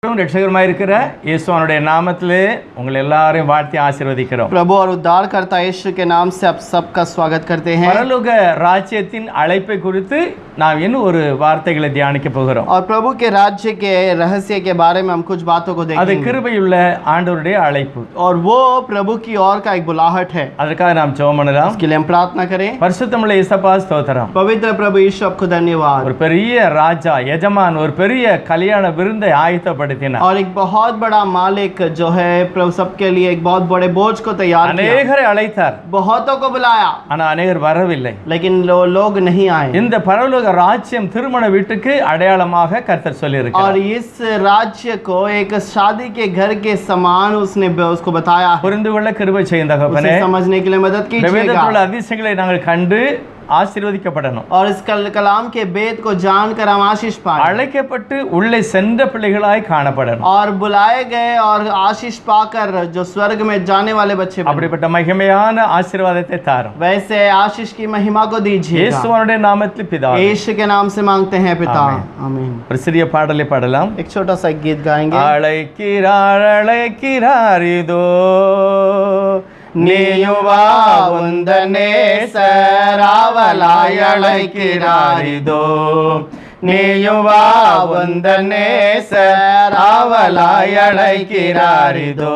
ரட்சகருமாயிருக்கிற இயேசுவினுடைய நாமத்திலே உங்களை எல்லாரையும் வாழ்த்தி ஆசீர்வதிக்கிறோம். प्रभु और उद्धारकर्ता यीशु के नाम से आप सबका स्वागत करते हैं. பரலோக ராஜ்யத்தின் அழைப்பை குறித்து நாம் இன்னும் ஒரு வார்த்தைகளை தியானிக்க போகிறோம். और प्रभु के राज्य के रहस्य के बारे में हम कुछ बातों को அது देखेंगे. கிருபையுள்ள ஆண்டவருடைய அழைப்பு. और वो प्रभु की ओर का एक बुलाहट है. அதற்காக நாம் ஜெபம் பண்ணலாம். इसके लिए हम प्रार्थना करें. பரிசுத்தமுள்ள இயேசுப்பா ஸ்தோத்திரம். पवित्र प्रभु यीशु आपको धन्यवाद. ஒரு பெரிய ராஜா எஜமான் ஒரு பெரிய கல்யாண விருந்தை ஆயத்தப்படுத்தினார். और एक बहुत बड़ा मालिक जो है प्रभु सबके लिए एक बहुत बड़े बोझ को तैयार किया. அநேகரை அழைத்தார். बहुतों को बुलाया. ஆனா அநேகர் வரவில்லை. लेकिन लोग नहीं आए. இந்த பரலோக ராஜ்யம் திருமண வீட்டுக்கு அடையாளமாக கர்த்தர் சொல்லியிருக்கிறார். और इस राज्य को एक शादी के घर के समान उसने उसको बताया. புரிந்து கொள்ள கிருபை செய்யும் தகப்பனே. उसे समझने के लिए मदद कीजिएगा. வேதத்திலுள்ள அதிசயங்களை நாங்கள் கண்டு ஆசீர்வதிக்கப்படணும். और इस कलाम के वेद को जानकर हम आशीष पाएं. அழைக்கப்பட்டு உள்ளே சென்ற பிள்ளைகளாய் காணப்படணும். और बुलाए गए और आशीष पाकर जो स्वर्ग में जाने वाले बच्चे बने. அப்படிப்பட்ட மகிமையான ஆசீர்வாதத்தை தாரும். वैसे आशीष की महिमा को दीजिए. இயேசுவினுடைய நாமத்தில் பிதாவே. यीशु के नाम से मांगते हैं पिता. आमीन. ஒரு சிறிய பாடலை பாடலாம். एक छोटा सा गीत गाएंगे. அழைக்கிறார் அழைக்கிறார் இதோ நீயுவா உந்தனே சராவலாய் அழைக்கிறாரிதோ. நீயுவா உந்தனே சராவலாய் அழைக்கிறாரிதோ.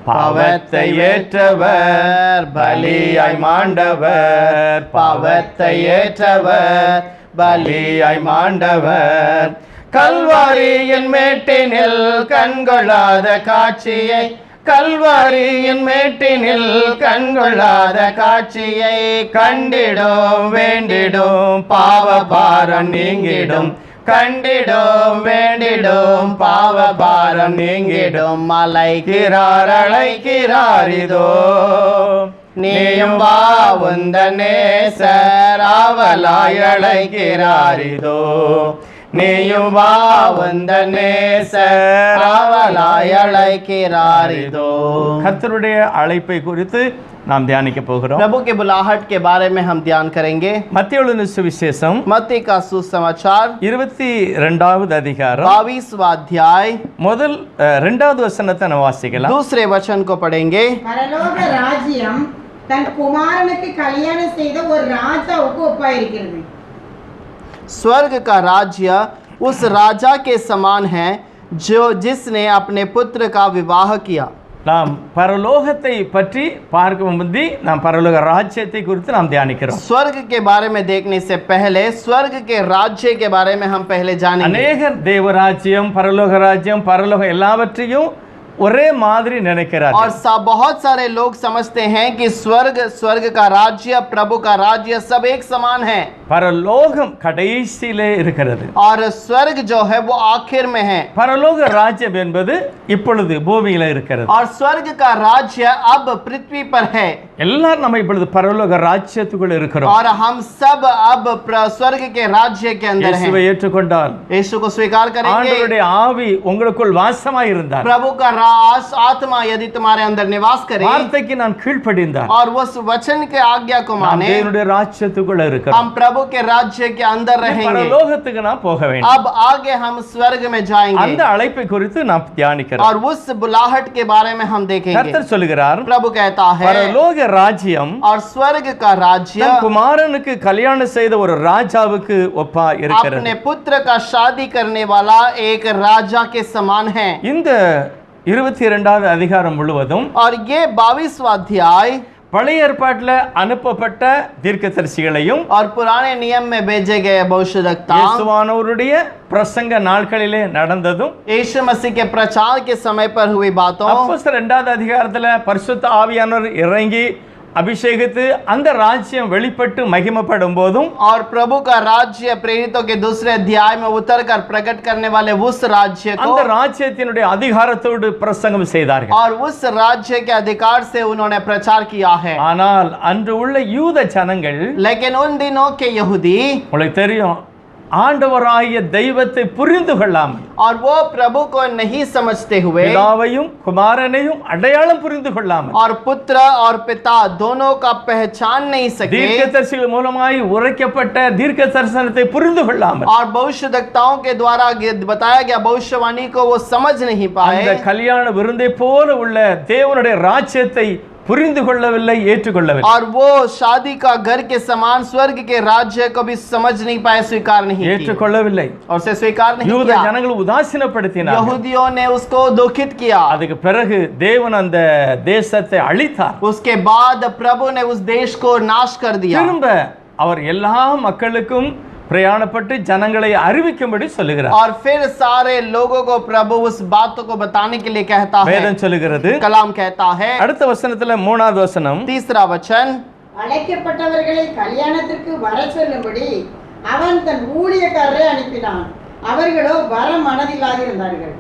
பாவத்தை ஏற்றவர் பலியாய் மாண்டவர். பாவத்தை ஏற்றவர் பலியாய் மாண்டவர். கல்வாரியின் மேட்டினில் கண்கொள்ளாத காட்சியை கல்வாரியின் மேட்டினில் கண்கொள்ளாத காட்சியை கண்டிடும் வேண்டிடும் பாவ பாரம் நீங்கிடும். கண்டிடும் வேண்டிடும் பாவ பாரம் நீங்கிடும். அழைக்கிறார் அழைக்கிறார் இதோ. நீயும் வா உந்தனே சராவலாய் அழைக்கிறார் இதோ. நீயும் வா உந்தனே சராவலாய் அழைக்கிறார் இதோ. கர்த்தருடைய அழைப்பை குறித்து நாம் தியானிக்க போகிறோம். प्रभु के बुलाहट के बारे में हम ध्यान करेंगे. மத்தேயு எழுதின சுவிசேஷம் मत्ती का सुसमाचार 22வது அதிகாரம் 22वां अध्याय முதல் 2வது வசனத்தை நாம் வாசிக்கலாம். दूसरे वचन को पढ़ेंगे. பரலோக ராஜ்யம் தன் குமாரனுக்கு கல்யாணம் செய்த ஒரு ராஜாவுக்கு ஒப்பாயிருக்கிறது. स्वर्ग का राज्य उस राजा के समान है जो जिसने अपने पुत्र का विवाह किया. நாம் பரலோகத்தை பற்றி பார்க்கும் முந்தி நாம் பரலோக ராஜ்யத்தை குறித்து நாம் தியானிக்கிறோம். स्वर्ग के बारे में देखने से पहले स्वर्ग के राज्य के बारे में हम पहले जानेंगे. அநேகர் தேவராஜ்யம் பரலோக ராஜ்யம் பரலோகம் எல்லாவற்றையும் ஒரே மாதிரி நினைக்கிறார்கள். और बहुत सारे लोग समझते हैं कि स्वर्ग का राज्य प्रभु का राज्य सब एक समान है. பரலோகம் கடைசியிலே இருக்கிறது. और स्वर्ग जो है वो आखिर में है. பரலோக ராஜ்யம் என்பது இப்பொழுது பூமியில இருக்கிறது. और स्वर्ग का राज्य अब पृथ्वी पर है. எல்லாரும் நம்ம இப்பொழுது பரலோக ராஜ்யத்துக்குள்ள இருக்கிறோம். और हम सब अब स्वर्ग के राज्य के अंदर हैं. இயேசுவை ஏற்றுக்கொண்டால் यीशु को स्वीकार करेंगे. ஆண்டவருடைய ஆவி உங்களுக்குள் வாசமாய் இருந்தார். प्रभु का आत्मा यदि तुम्हारे अंदर निवास करे வார்த்தைக்கு நான் கீழ்ப்படிந்தார். और उस वचन के आज्ञा को माने தேவனுடைய ராஜ்யத்துக்குள்ள இருக்கிறோம். हम प्रभु के राज्य के अंदर रहेंगे. பரலோகத்துக்கு நான் போக வேண்டும். अब आगे हम स्वर्ग में जाएंगे. அந்த அழைப்பை குறித்து நாம் தியானிக்கிறோம். और उस बुलाहट के बारे में हम देखेंगे. கர்த்தர் சொல்கிறார் प्रभु कहता है பரலோக ராஜ்யம் और स्वर्ग का राज्य தன் குமாரனுக்கு கல்யாணம் செய்த ஒரு ராஜாவுக்கு ஒப்பா இருக்கிறது. अपने पुत्र का शादी करने वाला एक राजा के समान है. இந்த 22வது அதிகாரம் முழுவதும் और ये 22वां अध्याय பழைய ஏற்பாட்டில் அனுப்பப்பட்ட தீர்க்கதரிசிகளையும் और पुराने नियम में भेजे गए भविष्यद्वक्ता இயேசுவானவருடைய பிரசங்க நாட்களிலே நடந்ததும் यीशु मसीह के प्रचार के समय पर हुई बातों அப்போஸ்தலர் 2வது அதிகாரத்தில் பரிசுத்த ஆவியானவர் இறங்கி அபிஷேகித்து அந்த ராஜ்யம் வெளிப்பட்டு மகிமைப்படும் போதும் और प्रभु का राज्य प्रेरितों के दूसरे अध्याय में उतरकर प्रकट करने वाले उस राज्य को அந்த ராஜ்யத்தினுடைய அதிகாரத்தோடு பிரசங்கம் செய்தார்கள். और उस राज्य के अधिकार से उन्होंने प्रचार किया है. ஆனால் அன்று உள்ள யூத ஜனங்கள் लेकिन उन दिनों के यहूदी உங்களுக்கு தெரியும் ஆண்டவராகிய தெய்வத்தை புரிந்து கொள்ளாமல் और वो प्रभु को नहीं समझते हुए பிதாவையும் குமாரனையும் அடையாளம் புரிந்து கொள்ளாமல் और पुत्र और पिता दोनों का पहचान नहीं सके தீர்க்கதரிசிகள் மூலமாய் உரைக்கப்பட்ட தீர்க்க தரிசனத்தை புரிந்து கொள்ளாமல் और भविष्यवक्ताओं के द्वारा बताया गया भविष्यवाणी को वो समझ नहीं அந்த पाए கல்யாண விருந்தை போல உள்ள தேவனுடைய ராஜ்யத்தை புரிந்து கொள்ளவில்லை, ஏற்றுக்கொள்ளவில்லை. और वो शादी का घर के समान स्वर्ग के राज्य को भी समझ नहीं पाए, स्वीकार नहीं किया ஏற்றுக்கொள்ளவில்லை. और उसे स्वीकार नहीं யூத किया। ஜனங்கள் உதாசீனப்படுத்தினார்கள். यहूदियों ने उसको दुखित किया। அதுக்கு பிறகு தேவன் அந்த தேசத்தை அழித்தார். उसके बाद प्रभु ने उस देश को नाश कर दिया। திரும்ப அவர் எல்லா மக்களுக்கும் பிரயாணப்பட்டு ஜனங்களை அறிவிக்கும்படி சொல்லுகிறார். और फिर सारे लोगों को प्रभु उस बातों को बताने के लिए कहता है। வேதம் சொல்லுகிறது, कलाम कहता है அடுத்த வசனத்துல 3வது வசனம், तीसरा वचन, அழைக்கப்பட்டவர்களை கல்யாணத்திற்கு வர சொல்லும்படி அவன் தன் ஊழியக்காரரை அனுப்பினான், அவர்களோ வர மனதில்லாதிருந்தார்கள்.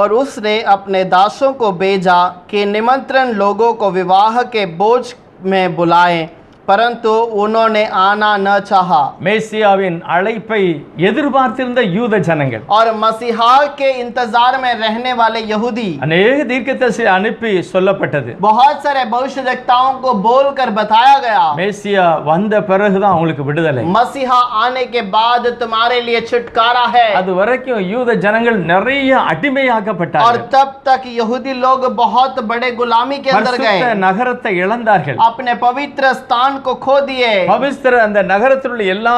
और उसने अपने दासों को भेजा कि निमंत्रण लोगों को विवाह के बोझ में बुलाएं, परंतु उन्होंने आना न चाहा। மேசியாவின் அழைப்பை எதிர்பார்த்திருந்த யூத ஜனங்கள் और मसीहा के इंतजार में रहने वाले यहूदी அநேக தீர்க்கதரிசிகளை அனுப்பி சொல்லப்பட்டது, बहुत सारे भविष्यवक्ताओं को बोलकर बताया गया, மேசியா வந்த பிறகுதான் அவங்களுக்கு விடுதலை. मसीहा आने के बाद तुम्हारे लिए छुटकारा है। அது வரைக்கும் யூத ஜனங்கள் நிறைய और அடிமையாக்கப்பட்டார்கள். तब तक यहूदी लोग बहुत बड़े गुलामी के अंदर பரிசுத்த गए, நகரத்தை இழந்தார்கள். अपने पवित्र स्थान को खो दिए। பவித்திர அந்த நகரத்தில் உள்ள எல்லா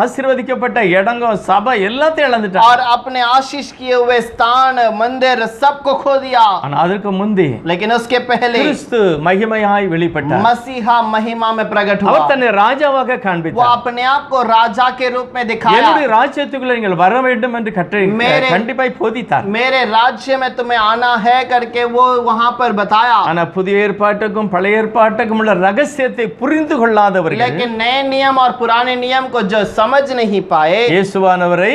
ஆசீர்வதிக்கப்பட்ட இடங்கள் சபை எல்லாத்தையும் இழந்துட்டாங்க. और अपने आशीष किए हुए स्थान मंदिर सबको खो दिया। ஆனா அதற்கு முந்தி लेकिन उसके पहले கிறிஸ்து மகிமையாய் வெளிப்பட்டார். मसीहा महिमा में प्रकट हुआ। அவர் தன்னை ராஜாவாக वो காண்பித்தார். अपने आप को राजा के रूप में दिखाया। என்னுடைய ராஜ்யத்துக்குள்ள நீங்கள் வர வேண்டும் என்று मेरे- கண்டிப்பாய் போதித்தார். मेरे राज्य में तुम्हें आना है करके वो वहां पर बताया। ஆனா புதிய ஏற்பாட்டுக்கும் பழைய ஏற்பாட்டுக்கும் உள்ள ரகசியத்தை புரிந்து கொள்ளாதவர்கள் लेकिन नए नियम और पुराने नियम को जो समझ नहीं पाए, இயேசுவானவரை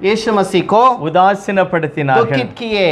यीशु मसीह को உதாசீனப்படுத்தினார்கள். दुखित किए।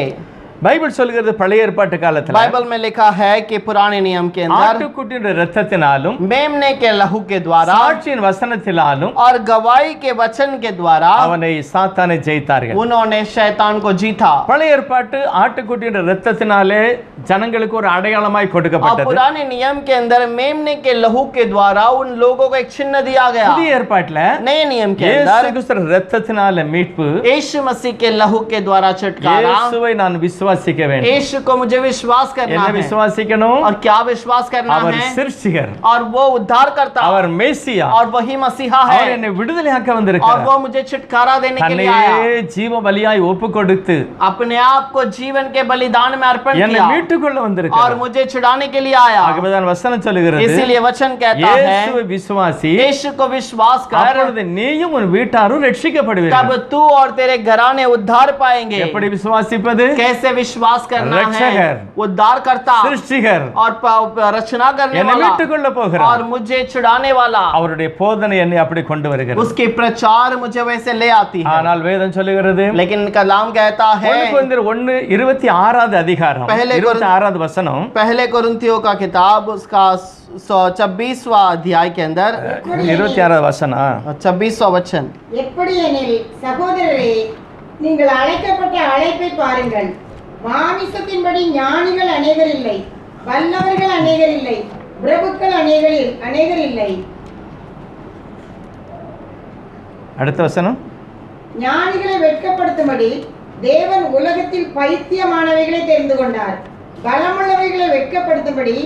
பைபிள் சொல்கிறது பழைய ஏற்பாட்டு காலத்துல बाइबल में लिखा है कि पुराने नियम के अंदर ஆட்டுக்குட்டியின் இரத்தத்தினாலும் मेमने के लहू के द्वारा சாட்சியின் வசனத்தினாலும் और गवाही के वचन के द्वारा அவனை சாத்தானை ஜெயித்தார்கள். उन्होंने शैतान को जीता। பழைய ஏற்பாட்டு ஆட்டுக்குட்டியின் இரத்தத்தினாலே ஜனங்களுக்கு ஒரு அடையாளமாய் और கொடுக்கப்பட்டது. पुराने नियम के अंदर मेमने के लहू के द्वारा उन लोगों को एक चिन्ह दिया गया। புதிய ஏற்பாட்டுல नए नियम के இயேசு अंदर கிறிஸ்து இரத்தத்தினால மீட்பு, यीशु मसीह के लहू के द्वारा छुटकारा। இயேசுவை நான் விசுவாசிக்க வேண்டும். यीशु को मुझे विश्वास करना என்ன है। விசுவாசிக்கணும்? और क्या विश्वास करना அவர் है? சிருஷ்டிகர், और वो उद्धार करता அவர் மேசியா, और वही मसीहा அவர் है। என்னை விடுதலையாக்க और வந்திருக்கிறார். वो मुझे छुटकारा देने के लिए தன்னையே आया। ஜீவ பலியாய் ஒப்பு கொடுத்து अपने आप को जीवन के बलिदान में अर्पण என்னை किया மீட்டுக்கொள்ள और வந்திருக்கிறார். मुझे छुड़ाने के लिए आया। ஆகவேதான் வசனம் சொல்லுகிறது, इसीलिए वचन कहता இயேசுவை है விசுவாசி, यीशु को विश्वास कर, அப்பொழுது நீயும் உன் வீட்டாரும் तब ரட்சிக்கப்படுவீர்கள். तू और तेरे घराने उद्धार पाएंगे। எப்படி விசுவாசிப்பது? कैसे विश्वास करना रक्षकर, है? उद्धार करता சிருஷ்டிகர் और रचना करने என்னை वाला மீட்டுக்கொள்ள और போகிறார். मुझे छुड़ाने वाला। அவருடைய போதனை என்னை அப்படி கொண்டு வருகிறது. उसके प्रचार मुझे वैसे ले आती है। ஆனால் வேதம் சொல்லுகிறது, लेकिन कलाम कहता है 1 அதிகாரம் पहले 26வது வசனம், पहले कुरिन्थियों का किताब उसका 26वां अध्याय के अंदर 26வது வசனம், 26वां वचन, எப்படியெனில் சகோதரரே, நீங்கள் அழைக்கப்பட்ட அழைப்பை பாருங்கள். மாமிசத்தின்படி ஞானிகள் அநேகர் இல்லை, வல்லவர்கள் அநேகர் இல்லை, பிரபுக்கள் அநேகர் இல்லை. அடுத்த வசனம், ஞானிகளை வெட்கப்படுத்தும்படி தேவன் உலகத்தில் பைத்தியமானவைகளை தெரிந்து கொண்டார். பலமுள்ளவைகளை வெட்கப்படுத்தும்படி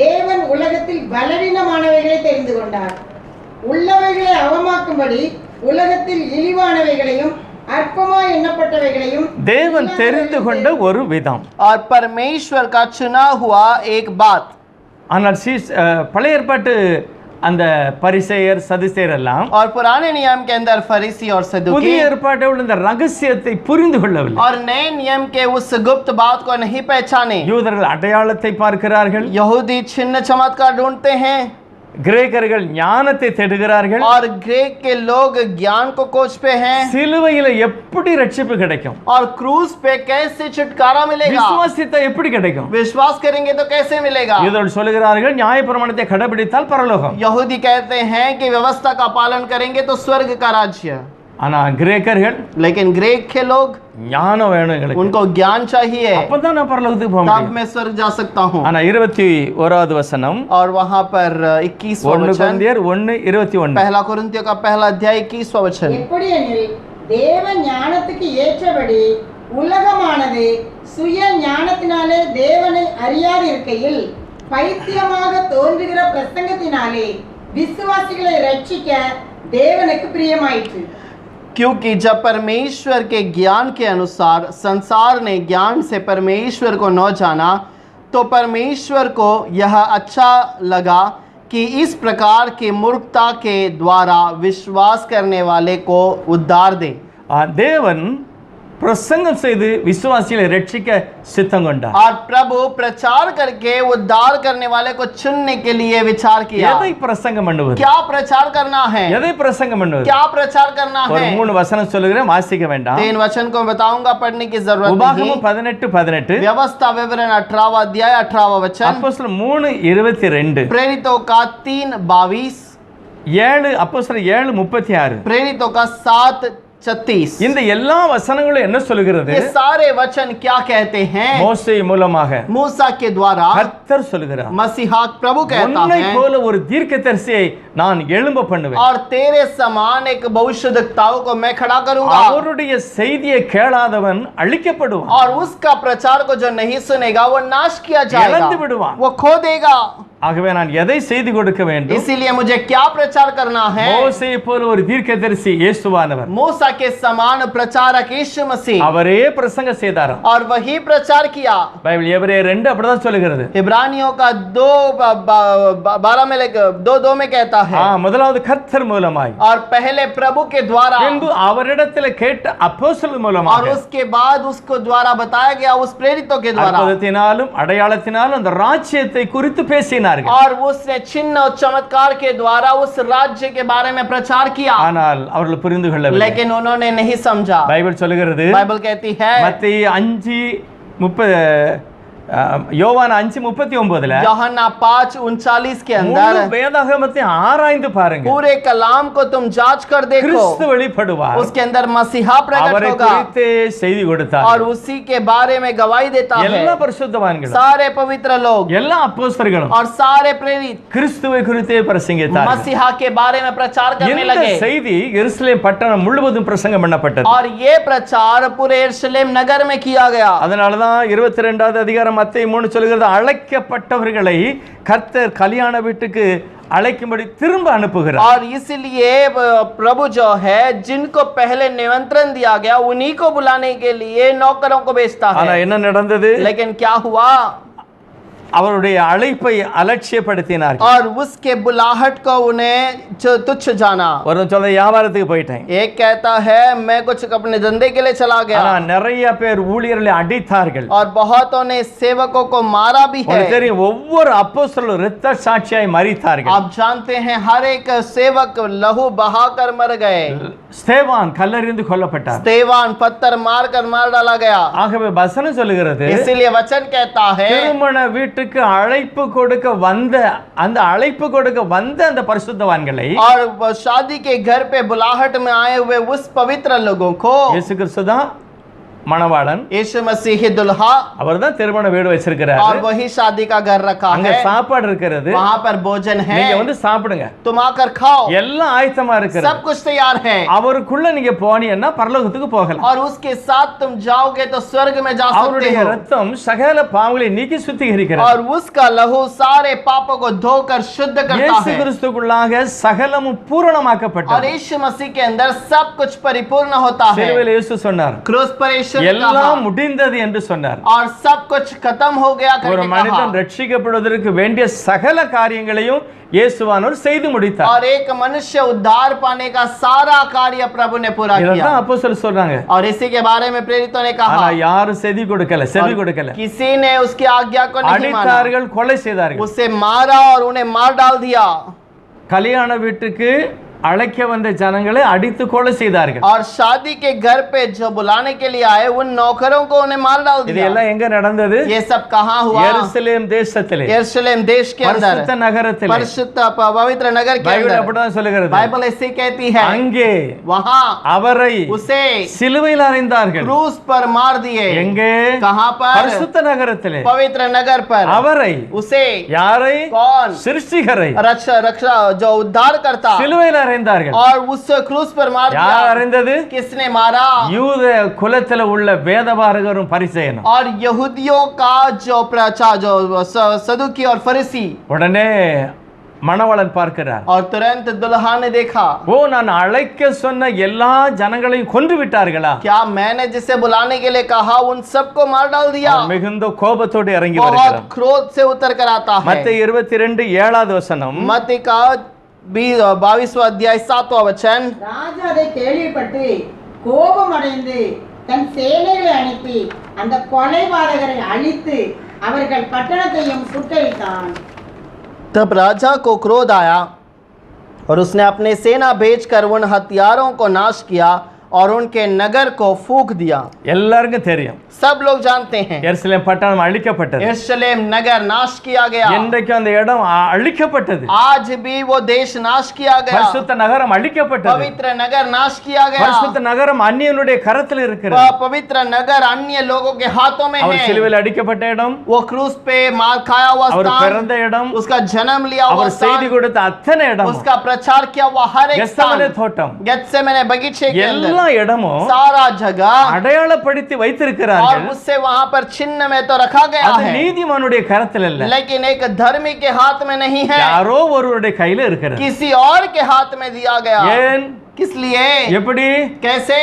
தேவன் உலகத்தில் பலவீனமானவைகளை தெரிந்து கொண்டார். உள்ளவைகளை அவமாக்கும்படி உலகத்தில் இழிவானவைகளையும் அற்பமாய் எண்ணப்பட்டவைகளையும் தேவன் தெரிந்து கொண்ட ஒரு விதம். और परमेश्वर का चुना हुआ एक बात। ஆனால் பழைய ஏற்பாட்டு அந்த பரிசேயர் சதுசேயர் எல்லாம் और पुराने नियम के अंदर फरीसी और सदूकी புதிய ஏற்பாட்டை உள்ள இந்த ரகசியத்தை புரிந்து கொள்ளவில்லை. और नए नियम के उस गुप्त बात को नहीं पहचाने। யூதர்கள் அடையாளத்தை பார்க்கிறார்கள், यहूदी चिन्ह चमत्कार ढूंढते हैं கிரேக்கர்கள் ஞானத்தை தேடுகிறார்கள், और ग्रीक के लोग ज्ञान को खोजते हैं। சிலுவையில எப்படி ரட்சிப்பு கிடைக்கும், और क्रूस पे कैसे छुटकारा मिलेगा, விசுவாசித்தா எப்படி கிடைக்கும்? विश्वास करेंगे तो कैसे मिलेगा। யூதர்கள் சொல்லுகிறார்கள், நியாயப்பிரமாணத்தை கடைபிடித்தால் பரலோகம். यहूदी कहते हैं कि व्यवस्था का पालन करेंगे तो स्वर्ग का राज्य। ஆனா கிரேக்கர்கள் लेकिन ग्रीक के लोग, ஞானம் வேணும் எங்களுக்கு, उनको ज्ञान चाहिए, அப்பதான் நான் பரலோகத்துக்கு போக तब முடியும். मैं स्वर्ग जा सकता हूँ। ஆனா 21வது வசனம் और वहां पर 21वां 1 वचन, கொரிந்தியர் 1:21. पहला कुरिन्थियों का पहला अध्याय 21वां वचन। எப்படியெனில் தேவ ஞானத்துக்கு ஏற்றபடி உலகமானது சுய ஞானத்தினாலே தேவனை அறியாது இருக்கையில் பைத்தியமாக தோன்றுகிற பிரசங்கத்தினாலே விசுவாசிகளை ரட்சிக்க தேவனுக்கு பிரியமாயிற்று. क्योंकि जब परमेश्वर के ज्ञान के अनुसार संसार ने ज्ञान से परमेश्वर को न जाना, तो परमेश्वर को यह अच्छा लगा कि इस प्रकार की मूर्खता के द्वारा विश्वास करने वाले को उद्धार दे। தேவன் பிரசங்கம் செய்து விசுவாசிகளை ரட்சிக்க சித்தம் கொண்டார். और प्रभु प्रचार करके उद्धार करने वाले को चुनने के लिए विचार किया। எதை பிரசங்கம் பண்ணுவது? क्या प्रचार करना है? எதை பிரசங்கம் பண்ணுவது? क्या प्रचार करना ஒரு है? 3 வசனம் சொல்லுகிறேன், வாசிக்க வேண்டாம். 3 वचन को बताऊंगा, पढ़ने की जरूरत नहीं। உபாகமம் 18:18, व्यवस्था विवरण 18वां अध्याय 18वां वचन, அப்போஸ்தலர் 3:22, प्रेरितों का 3:22, 7 அப்போஸ்தலர் 7:36. प्रेरितों का 7:36। இந்த எல்லா வசனங்களும் என்ன சொல்லுகிறது? ये सारे वचन क्या कहते हैं? மோசே மூலமாக मूसा के द्वारा கர்த்தர் சொல்லுகிறார், मसीहा प्रभु कहता உன்னை है, போல ஒரு தீர்க்கதரிசியை நான் எழும்ப பண்ணுவேன், और तेरे समान एक भविष्यद्वक्ताओं को मैं खड़ा करूंगा, அவருடைய செய்தியை கேளாதவன் அழிக்கப்படுவான், और उसका प्रचार को जो नहीं सुनेगा वो नाश किया இழந்து जाएगा, விடுவான். वो खो देगा। ஆகவே நான் எதை செய்து கொடுக்க வேண்டும்? इसीलिए मुझे क्या प्रचार करना है? மோசே போல ஒரு தீர்க்கதரிசி இயேசுவானவர், मूसा के समान प्रचारक यीशु मसीह, அவரே பிரசங்கம் செய்தாராம். और वही प्रचार किया। பைபிள் எபிரேயர் 2 அப்படிதான் சொல்லுகிறது. इब्रानियों का 2:12 में 2:2 में कहता है, முதலாவது கர்த்தர் மூலமாய், और पहले प्रभु के द्वारा, பின்பு அவரிடத்தில் கேட்ட அப்போஸ்தலர் और மூலமாக, उसके बाद उसको द्वारा बताया गया उस प्रेरितों के द्वारा, அற்புதத்தினாலும் அடையாளத்தினாலும் அந்த ராஜ்யத்தை குறித்து பேசினார்கள். और उसने चिन्ह और चमत्कार के द्वारा उस राज्य के बारे में प्रचार किया, ஆனால் அவர்கள் புரிந்து கொள்ளவில்லை. लेकिन उन्होंने नहीं समझा। பைபிள் சொல்லுகிறது, बाइबल कहती है, மத்தேயு 5:30, யோவான் 5:39, यूहन्ना 5:39 के अंदर, முழு வேதாகமத்தை ஆராய்ந்து பாருங்க, पूरे कलाम को तुम जांच कर देखो, கிறிஸ்து வெளிப்படுவார், उसके अंदर मसीहा प्रकट அவரை होगा, குறித்தே செய்தி கொடுத்தார். और उसी के बारे में गवाही देता है। எல்லா பரிசுத்தவான்களும், सारे पवित्र लोग எல்லா அப்போஸ்தலர்களும் और सारे प्रेरित கிறிஸ்துவை குறித்தே பிரசங்கித்தார்கள். मसीहा के बारे में प्रचार करने இந்த लगे, செய்தி எருசலேம் பட்டணம் முழுவதும் பிரசங்கம் பண்ணப்பட்டது. और ये प्रचार पूरे यरूशलेम नगर में किया गया। அதனால தான் 22வது அதிகாரம் மத்தேயு 3 சொல்லுகிறது, அழைக்கப்பட்டவர்களை கர்த்தர் கல்யாண வீட்டுக்கு அழைக்கும்படி திரும்ப அனுப்புகிறார். और इसलिए प्रभु जो है जिनको पहले निमंत्रण दिया गया उन्हीं को बुलाने के लिए नौकरों को भेजता ஆனா है। என்ன நடந்தது? लेकिन क्या हुआ? அவருடைய அழைப்பை அலட்சியப்படுத்தினார்கள். और उसके बुलाहट को उन्हें तुच्छ जाना। ஒரு சொல்ல வியாபாரத்துக்கு போயிட்டேன், एक कहता है मैं कुछ अपने धंधे के लिए चला ஆனா गया, நிறைய பேர் ஊழியர்களை அடித்தார்கள். और बहुतों ने सेवकों को मारा भी है। உங்களுக்கு தெரியும், ஒவ்வொரு அப்போஸ்தலரும் இரத்த சாட்சியாய் மரித்தார்கள். आप जानते हैं हर एक सेवक लहू बहाकर मर गए। ஸ்தேவான் கல்லெறிந்து கொல்லப்பட்டார். स्तेवान पत्थर मारकर मार डाला गया। ஆகவே வசனம் சொல்லுகிறது, इसीलिए वचन कहता है, திருமண வீட்டுக்கு அழைப்பு கொடுக்க வந்த அந்த பரிசுத்தவான்களை और शादी के घर पे बुलाहट में आए हुए उस पवित्र लोगों को இயேசு கிறிஸ்து தான் மணவாளன், यीशु मसीह दुल्हा, அவர்தான் திருமண வீடு வச்சிருக்கிறார். और वही शादी का घर रखा அங்க है, சாப்பாடு இருக்கிறது, वहाँ पर भोजन है, நீங்க வந்து சாப்பிடுங்க, तुम आकर खाओ, எல்லாம் ஆயத்தமா இருக்கிறது. सब कुछ तैयार है, அவருக்குள்ள நீங்க போனீங்கன்னா பரலோகத்துக்கு போகலாம். और उसके साथ तुम जाओगे तो स्वर्ग में जा सकते அவருடைய हो, ரத்தம் சகல பாவங்களை நீக்கி சுத்திகரிக்கிறது. और उसका लहू सारे पापों को धोकर शुद्ध करता இயேசு है, கிறிஸ்துக்குள்ளாக சகலமும் பூரணமாக்கப்பட்டது. और यीशु मसीह के अंदर सब कुछ परिपूर्ण होता है। சிலுவையில் இயேசு சொன்னார், क्रूस पर यीशु ने எல்லாம் कहा, முடிந்தது என்று சொன்னார். और सब कुछ खत्म हो गया ஒரு करके மனிதன் कहा, ரட்சிக்கப்படுவதற்கு வேண்டிய சகல காரியங்களையும் இயேசுவானவர் செய்து முடித்தார். और एक मनुष्य उद्धार पाने का सारा कार्य प्रभु ने पूरा किया। இதான் அப்போஸ்தலர் சொல்றாங்க. और इसी के बारे में प्रेरितों ने ஆனா कहा, யாரும் செவி கொடுக்கல. किसी ने उसकी आज्ञा को नहीं माना, அடித்தார்கள், கொலை செய்தார்கள். उसे मारा और उन्हें मार डाल दिया। கல்யாண வீட்டுக்கு அழைக்க வந்த ஜனங்களை அடித்து கொலை செய்தார்கள். और शादी के घर पे जो बुलाने के लिए आए उन नौकरों को उन्हें मार डाल दिया। இதெல்லாம் எங்க நடந்தது? ये सब कहाँ हुआ? எருசலேம் தேசத்திலே, यरूशलेम देश के अंदर, பரிசுத்த நகரத்திலே, परिशुद्ध पवित्र नगर के பைபிள் अंदर। அப்படிதான் சொல்லுகிறது. बाइबल ऐसे कहती है, அங்கே वहाँ அவரை उसे சிலுவையில் அறைந்தார்கள். क्रूस पर मार दिए। எங்கே? कहाँ पर? பரிசுத்த நகரத்திலே. पवित्र नगर पर। அவரை, उसे யாரை? कौन? சிருஷ்டிகரை रक्षा रक्षा जो उद्धार करता, சிலுவையில் அறைந்தார்கள். और उस क्रूस पर मार யார் दिया। அறைந்தது? किसने मारा? யூத குலத்தில உள்ள வேதபாரகரும் பரிசேயனும். और यहूदियों का जो प्रचार जो सदुकी और फरीसी। உடனே மணவாளன் பார்க்கிறார். और तुरंत दुल्हा ने देखा, ஓ, நான் அழைக்க சொன்ன எல்லா ஜனங்களையும் கொன்று விட்டார்களா? क्या मैंने जिसे बुलाने के लिए कहा उन सबको मार डाल दिया। அவர் மிகுந்த கோபத்தோடு இறங்கி बहुत வருகிறார். क्रोध से उतर कर आता है। மத்தேயு 22:7 வசனம். मत्ती का 22वां अध्याय 7वां वचन। ராஜா அதை கேள்விப்பட்டு கோபம் அடைந்து தன் சேனைகளை அனுப்பி அந்த கொலைபாதகரை அழித்து அவர்கள் பட்டணத்தையும் சுட்டெரித்தான். तब राजा को क्रोध आया और उसने अपने सेना भेजकर उन हथियारों को नाश किया और उनके नगर को फूंक दिया। எல்லாருக்கும் தெரியும், सब लोग जानते हैं எருசலேம் பட்டணம் அழிக்கப்பட்டது. यरूशलेम नगर नाश किया गया। இன்றைக்கு அந்த இடம் அழிக்கப்பட்டது. आज भी वो देश नाश किया गया। பரிசுத்த நகரம் அழிக்கப்பட்டது. पवित्र नगर नाश किया गया। பரிசுத்த நகரம் அந்நியனுடைய கரத்தில் இருக்கிறது. वह पवित्र नगर अन्य लोगों के हाथों में அவர் है। சிலுவையில் அடிக்கப்பட்ட இடம், वो क्रूस पे मार खाया हुआ அவர் स्थान, பிறந்த இடம், उसका जन्म लिया हुआ அவர் செய்தி स्थान, கொடுத்த அத்தனை இடம், उसका प्रचार किया हुआ हर एक கெத்செமனே स्थान, தோட்டம், गेत्सेमने बगीचे के अंदर எல்லா இடமும் सारा जगह, அடையாளப்படுத்தி और வைத்திருக்கிறார்கள். उससे वहां पर चिन्ह में तो रखा गया அது है, நீதிமானுடைய கரத்தில் அல்ல, लेकिन एक धर्मी के हाथ में नहीं है, யாரோ ஒருவருடைய கையில இருக்கிறது. किसी और के हाथ में दिया गया। ஏன்? किस लिए? எப்படி? कैसे?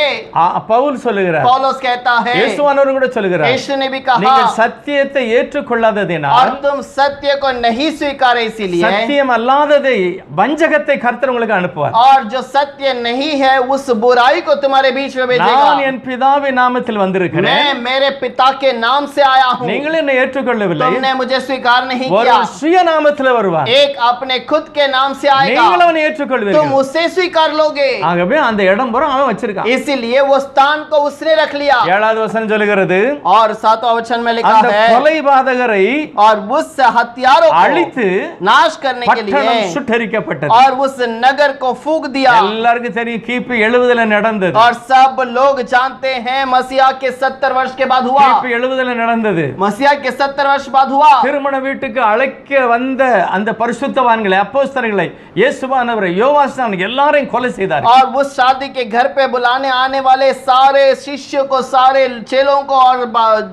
பவுல் சொல்லுகிறார், पौलुस कहता है, இயேசுவானவர் கூட சொல்லுகிறார், यीशु ने भी कहा, நீங்கள் சத்தியத்தை ஏற்றுக்கொள்ளாததினால், और तुम सत्य को नहीं स्वीकारे इसीलिए, சத்தியம் அல்லாததை வஞ்சகத்தை கர்த்தர் உங்களுக்கு அனுப்புவார். और जो सत्य नहीं है उस बुराई को तुम्हारे बीच में நான் भेजेगा। என் பிதாவின் நாமத்தில் வந்திருக்கிறேன், मैं मेरे पिता के नाम से आया हूँ, நீங்கள் என்னை ஏற்றுக்கொள்ளவில்லை. तुमने मुझे स्वीकार नहीं ஒரு किया। சுய நாமத்தில் வருவார், एक अपने खुद के नाम से आएगा, நீங்கள் அவனை तुम ஏற்றுக்கொள்வீர்கள். उसे स्वीकार लोगे। ஆகவே அந்த இடம் பூரா அவன் வச்சிருக்கான். इसीलिए वो स्थान को उसने रख लिया। 7வது வசனம் சொல்லுகிறது, और 7वां वचन में लिखा அந்த है, கொலைபாதகரை और उस हथियारों அழித்து को नाश करने के பட்டணம் लिए சுட்டெரிக்கப்பட்டது. और उस नगर को फूंक दिया। எல்லாருக்கும் தெரியும், கிபி 70ல நடந்தது. और सब लोग जानते हैं मसीहा के 70 वर्ष के बाद हुआ। கிபி 70ல நடந்தது. मसीहा के 70 वर्ष बाद हुआ। திருமண வீட்டுக்கு அழைக்க வந்த அந்த பரிசுத்தவான்களை, அப்போஸ்தலர்களை, இயேசுவானவரை, யோவான் எல்லாரையும் கொலை செய்தார். और उस शादी के घर पे बुलाने आने वाले सारे शिष्यों को, सारे चेलों को, और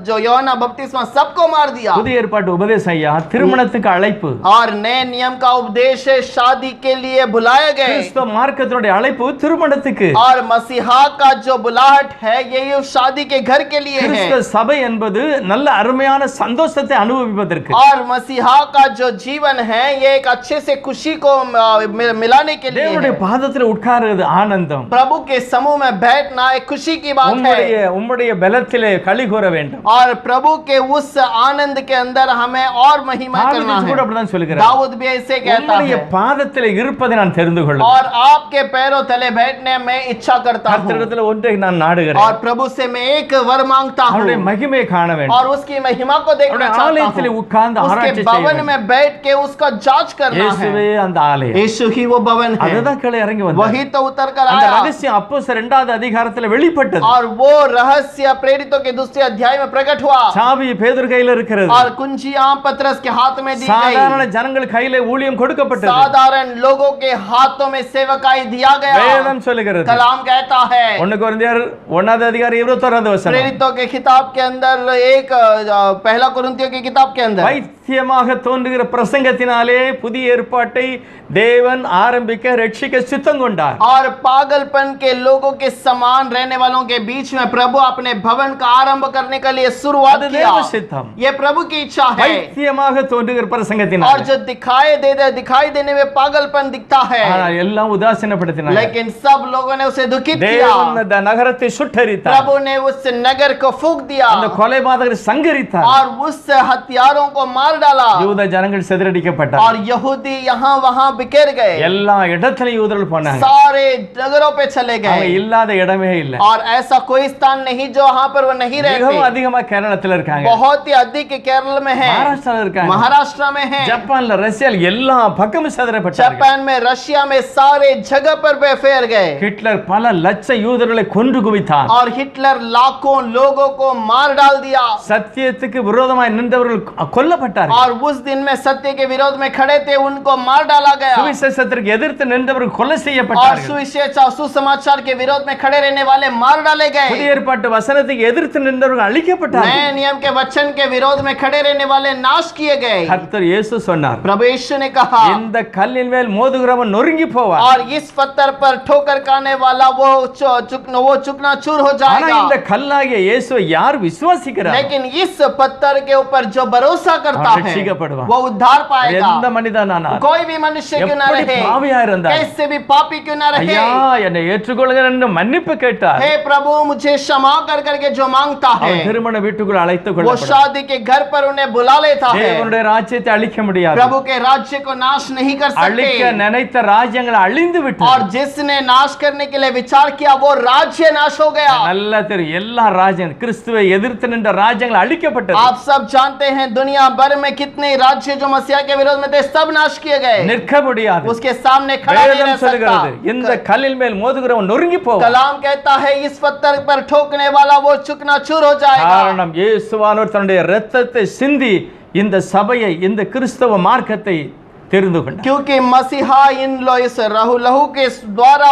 जो யோனா बपतिस्मा सबको मार दिया। புதிய ஏற்பாட்டு உபதேசம் ஐயா, திருமணத்துக்கு அழைப்பு. और नए नियम का उपदेश है, शादी के लिए बुलाए गए। கிறிஸ்தவ மார்க்கத்தினுடைய அழைப்பு திருமணத்துக்கு. और मसीहा का जो बुलाहट है ये शादी के घर के लिए है। கிறிஸ்தவ சபை என்பது நல்ல அருமையான சந்தோஷத்தை அனுபவிப்பதற்கு. और मसीहा का जो जीवन है ये एक अच्छे से खुशी को मिलाने के लिए தேவனுடைய है। பாதத்தில் உட்காருவது ஆனந்தம். प्रभु के समूह में बैठना एक खुशी की बात है। உம்முடைய பலத்திலே களி கூற வேண்டும். और प्रभु के उस आनंद के अंदर हमें और महिमा करना தாவீது கூட है। அப்படிதான் சொல்லுகிறார், दाऊद भी ऐसे कहता உம்முடைய है, பாதத்திலே இருப்பதை நான் தெரிந்து கொள்ளுவேன். और आपके पैरों तले बैठने में इच्छा करता हूँ। கர்த்தரிடத்தில் ஒன்றை நான் நாடுகிறேன், और प्रभु से मैं एक वर मांगता हूँ, அவருடைய மகிமையை காண வேண்டும். और उसकी महिमा को देखना அவருடைய चाहता ஆலயத்திலே हूँ। உட்கார்ந்து उसके ஆராய்ச்சி செய்ய भवन வேண்டும். में बैठ के उसका जांच करना है। இயேசுவே அந்த ஆலயம், यीशु ही वो भवन है। அதுதான் கீழே இறங்கி வந்தார். वही तो उतर कर அந்த आया। ரகசியம் அப்போஸ்தலர் 2வது அதிகாரத்தில் வெளிப்பட்டது. और वो रहस्य प्रेरितों के 2 अध्याय में प्रकट हुआ। சாவி பேதுரு கையில் இருக்கிறது. और कुंजियां पतरस के हाथ में दी சாதாரண गई। ஜனங்கள் கையிலே ஊழியம் கொடுக்கப்பட்டது. साधारण लोगों के हाथों में सेवकाई दिया गया। வேதம் சொல்லுகிறது, कलाम कहता है, 1 கொரிந்தியர் 1வது அதிகாரம் 21வது வசனம், प्रेरितों के किताब के अंदर एक पहला कुरिन्थियों की किताब के अंदर, பைத்தியமாக தோன்றுகிற பிரசங்கத்தினாலே புதிய ஏற்பாட்டை தேவன் ஆரம்பிக்க ரட்சிக்க சித்தம் கொண்டார். और पागलपन के लोगों के समान रहने वालों के बीच में प्रभु अपने भवन का आरंभ करने के लिए शुरुआत அது किया। தேவ சித்தம். ये प्रभु की इच्छा है। பைத்தியமாக தோன்றுகிற और பிரசங்கத்தினாலே, जो दिखाई देने में पागलपन दिखता है, ஆனால் எல்லாம் உதாசீனப்படுத்தினார். लेकिन सब लोगों ने उसे दुखित किया। தேவன் அந்த நகரத்தை சுட்டெரித்தார், प्रभु ने उस नगर को फूंक दिया அந்த கொலைபாதகரை சங்கரித்தார். और उस हथियारों को मार डाला யூத ஜனங்கள் சிதறடிக்கப்பட்டார். और यहूदी यहाँ वहाँ बिखेर गए, எல்லா இடத்துலயும் யூதர்கள் போனாங்க. सारे नगरों पे चले அவங்க गए இல்லாத இடமே இல்ல. और ऐसा कोई स्थान नहीं जो वहाँ पर वो नहीं மிகவும் रहते। அதிகமா கேரளத்துல இருக்காங்க, बहुत ही अधिक केरल में है, மகாராஷ்டிரால இருக்காங்க, महाराष्ट्र में है, ஜப்பான்ல ரஷ்யால எல்லா பக்கமும் சிதறப்பட்டாங்க. जापान में, रशिया में, सारे जगह पर वे फैल गए ஹிட்லர் பல லட்ச யூதர்களை கொன்று குவித்தான். और हिटलर लाखों लोगों को मार डाल दिया சத்தியத்துக்கு விரோதமாய் நின்றவர்கள் கொல்லப்பட்டார்கள். और उस दिन में सत्य के विरोध में खड़े थे उनको मार डाला गया சுவிசேஷத்திற்கு எதிர்த்து நின்றவர்கள் கொலை और செய்யப்பட்டார்கள். सुविशेष सुसमाचार के विरोध में खड़े रहने वाले मार डाले गए। புதிய ஏற்பாட்டு வசனத்துக்கு எதிர்த்து நின்றவர்கள் அழிக்கப்பட்டார்கள். नए नियम के वचन के विरोध में खड़े रहने वाले नाश किए गए। கர்த்தர் இயேசு சொன்னார், प्रभु यीशु ने कहा இந்த கல்லின் மேல் மோதுகிறவன் நொறுங்கி போவான். और इस पत्थर पर ठोकर खाने वाला वो चुकना चूर हो ஆனா இந்த जाएगा। கல்லாகிய இயேசுவை யார் விசுவாசிக்கிறார் लेकिन इस पत्थर के ऊपर जो भरोसा करता और है रक्षिக்கப்படுவான்। वो उद्धार पाएगा। எந்த மனிதனானாலும் कोई भी मनुष्य क्यों ना எப்படி रहे, பாவியா இருந்தாலும் कैसे भी पापी क्यों ना रहे, ஐயா என்னை ஏற்றுக்கொள்கிறேன் என்று மன்னிப்பு கேட்டார், हे प्रभु मुझे क्षमा कर करके जो मांगता है அவன் திருமண வீட்டுக்குள் அழைத்துக் वो கொள்ளப்படுவான். शादी के घर पर उन्हें बुला लेता है। தேவனுடைய ராஜ்யத்தை அழிக்க முடியாது. प्रभु के राज्य को नाश नहीं कर அழிக்க सकते நினைத்த ராஜ்யங்கள் அழிந்து और விட்டது. जिसने नाश करने के लिए विचार किया वो राज्य नाश हो गया। நல்லா தெரியும், எல்லா ராஜ்யம் கிறிஸ்துவை எதிர்த்து நின்ற ராஜ்யங்கள் அழிக்கப்பட்டது. आप सब जानते हैं दुनिया भर में कितने राज्य जो मसीहा के विरोध में थे सब नाश किए गए। நிற்க முடியாது. उसके सामने खड़ा नहीं रह வேதம் சொல்லுகிறது, இந்த सकता। கல்லின் மேல் மோதுகிறவன் நொறுங்கி போவான். कलाम कहता है इस पत्थर पर ठोकने वाला वो चुकना चूर हो जाएगा। காரணம் இயேசுவானவர் தன்னுடைய இரத்தத்தை சிந்தி இந்த சபையை, இந்த கிறிஸ்தவ மார்க்கத்தை தெரிந்து கொண்டார். क्योंकि मसीहा इन इस लहू के द्वारा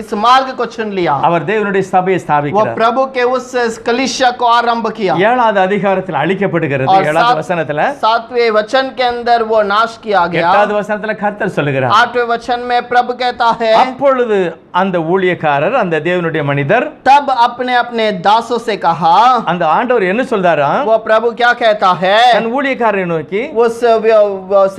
इस मार्ग को चुन लिया। அவர் தேவனுடைய சபையை वो ஸ்தாபிக்கிறார். प्रभु के उस कलीसिया को आरंभ किया 7வது அதிகாரத்தில் அழிக்கப்படுகிறது. और 7வது வசனத்துல, 7वें वचन के अंदर वो नाश किया गया। 8வது வசனத்துல கர்த்தர் சொல்லுகிறார், 8वें वचन में प्रभु कहता है அப்பொழுது அந்த ஊழியக்காரர், அந்த தேவனுடைய மனிதர், तब अपने अपने दासों से कहा, அந்த ஆண்டவர் என்ன சொல்றாரா, वो प्रभु क्या कहता है தன் ஊழியக்காரரை நோக்கி, उस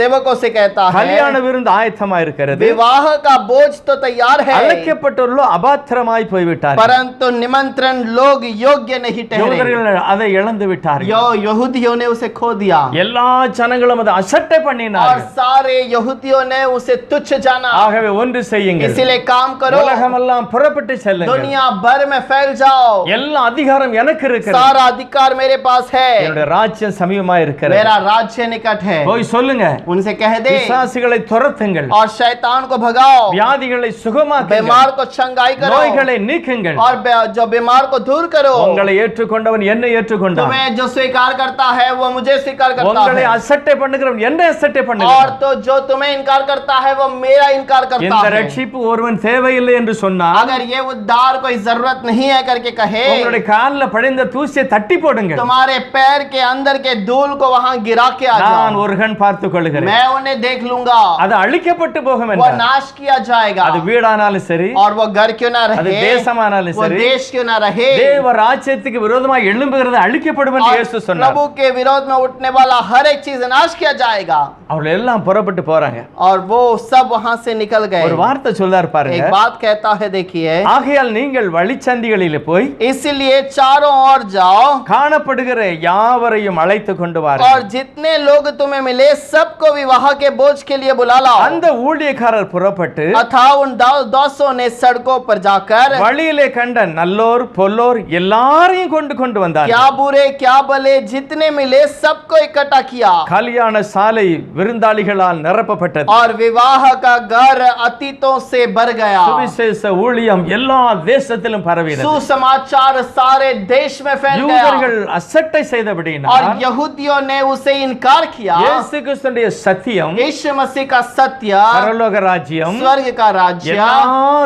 सेवकों से कहता है கல்யாண விருந்து ஆயத்தமா இருக்கிறது, विवाह का बोझ तो तैयार है அழைக்கப்பட்டவர்களோ அபாத்திரமாய் போய்விட்டார்கள், परंतु निमंत्रण लोग योग्य नहीं ठहरे। யூதர்கள் அதை இழந்து விட்டார்கள். यहूदियों ने उसे खो दिया எல்லா ஜனங்களும் அதை அசட்டை और பண்ணினார்கள். सारे यहूदियों ने उसे तुच्छ जाना। ஆகவே ஒன்று செய்யுங்கள், इसीलिए काम करो, உலகமெல்லாம் புறப்பட்டு செல்லுங்கள், दुनिया भर में फैल जाओ, எல்லா அதிகாரம் எனக்கு இருக்கிறது, सारा अधिकार मेरे पास है, என்னுடைய ராஜ்யம் சமீபமா இருக்கிறது, मेरा राज्य निकट है। போய் சொல்லுங்க, उनसे कह दे பிசாசுகளை துரத்துங்கள், और शैतान को भगाओ, வியாதிகளை சுகமாக்குங்கள், बीमार को चंगाई करो நோய்களை நீக்குங்கள். और जो बीमार को दूर करो। உங்களை ஏற்றுக்கொண்டவன் என்னை ஏற்றுக்கொண்டான், तुम्हें जो स्वीकार करता है वो मुझे स्वीकार करता உங்களை है அசட்டை பண்ணுகிறவன் என்னை அசட்டை और பண்ணுகிறான். तो जो तुम्हें इनकार करता है वो मेरा इनकार करता இந்த है। ரட்சிப்பு ஒருவன் தேவையில்லை என்று சொன்னால், अगर ये उद्धार कोई जरूरत नहीं है करके कहे, உங்களுடைய காலில் படிந்த தூசியை தட்டி போடுங்கள். तुम्हारे पैर के अंदर के धूल को वहां गिरा के आ நான் जाओ, ஒரு கண் பார்த்துக் கொள்கிறேன். मैं उन्हें देख लूंगा। அது அழிக்கப்பட்டு போகும் वो என்றார். नाश किया जाएगा அது வீடானாலும் சரி, और वो घर क्यों ना அது रहे, தேசமானாலும் वो சரி, देश क्यों ना रहे, தேவ ராஜ்யத்துக்கு விரோதமாக எழும்புகிறது அழிக்கப்படும் என்று और இயேசு சொன்னார். प्रभु के विरोध में उठने वाला हर एक चीज नाश किया जाएगा। அவர்கள் எல்லாம் புறப்பட்டு போறாங்க. और वो सब वहां से निकल गए। ஒரு வார்த்தை சொல்றார் பாருங்க, एक बात कहता है देखिए, ஆகையால் நீங்கள் வழிச்சந்திகளிலே போய் इसलिए चारों ओर जाओ காணப்படுகிற யாவரையும் அழைத்து கொண்டு और வாருங்கள். जितने लोग तुम्हें मिले सबको विवाह के बोझ के लिए बुला लाओ। அந்த ஊழியக்காரர் புறப்பட்டு अथा उन दासों ने सड़कों पर जाकर வழியிலே கண்ட நல்லோர் பொல்லோர் எல்லாரையும் கொண்டு வந்தார். क्या बुरे क्या भले जितने मिले सबको इकट्ठा किया கல்யாண சாலை விருந்தாளிகளால் நிரப்பப்பட்டது. और विवाह का घर अतीतों से भर गया। சுவிசேஷ ஊழியம் எல்லா தேசத்திலும் பரவினது. सुसमाचार सारे देश में फैल गया யூதர்கள் அசட்டை செய்தபடியினால் और यहूदियों ने उसे इनकार किया। இயேசு கிறிஸ்துவின் சத்தியம், यीशु मसीह का सत्य, பரலோக ராஜ்யம் स्वर्ग का राज्य எல்லா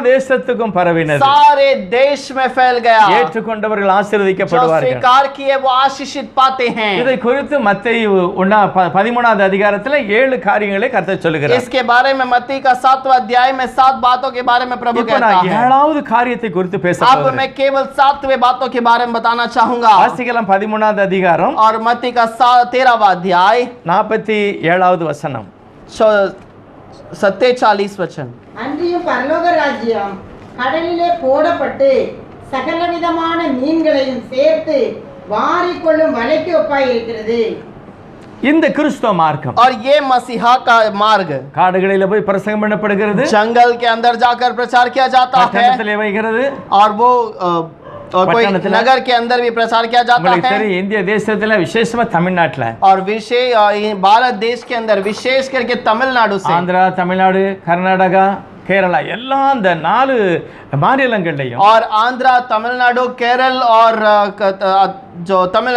தேசத்துக்கும் பரவினது. सारे देश में फैल गया। ஏற்றுக்கொண்டவர்கள் जो ஆசீர்வதிக்கப்படுவார்கள். स्वीकार किए वो आशीषित पाते हैं। இதை குறித்து மத்தேயு 13வது அதிகாரத்தில் 7 காரியங்களை கர்த்தர் சொல்லுகிறார். इसके बारे में मत्ती का 7वां अध्याय में 7 बातों के बारे में प्रभु இப்போ कहता நான் है। 7வது காரியத்தை குறித்து பேச अब போகிறேன். मैं केवल 7वें बातों के बारे में बताना चाहूंगा। வாசிக்கலாம் 13வது அதிகாரம் और मत्ती का 13वां अध्याय 47வது வசனம். 47 वचन। அன்றியும் பரலோக ராஜ்யம் கடலிலே போடப்பட்டு சகலவிதமான மீன்களையும் சேர்த்து வாரிக்கொள்ளும் வலைக்கு ஒப்பாய் இருக்கிறது. இந்த கிறிஸ்தவ மார்க்கம் और ये मसीहा का मार्ग காடுகளில போய் பிரசங்கம் பண்ணப்படுகிறது, जंगल के अंदर जाकर प्रचार किया जाता है பட்டணத்திலே வைக்கிறது. और वो और कोई पटना नगर के अंदर भी प्रचार किया जाता உங்களுக்கு है தெரியும் இந்திய தேசத்துல விசேஷமா தமிழ்நாட்டுல और विशेष भारत देश के अंदर विशेष करके तमिलनाडु से ஆந்திரா, தமிழ்நாடு, கர்நாடகா, கேரளா எல்லாம் இந்த 4 மாநிலங்கள்லையும் और आंध्रा, तमिलनाडु, केरल और जो तमिल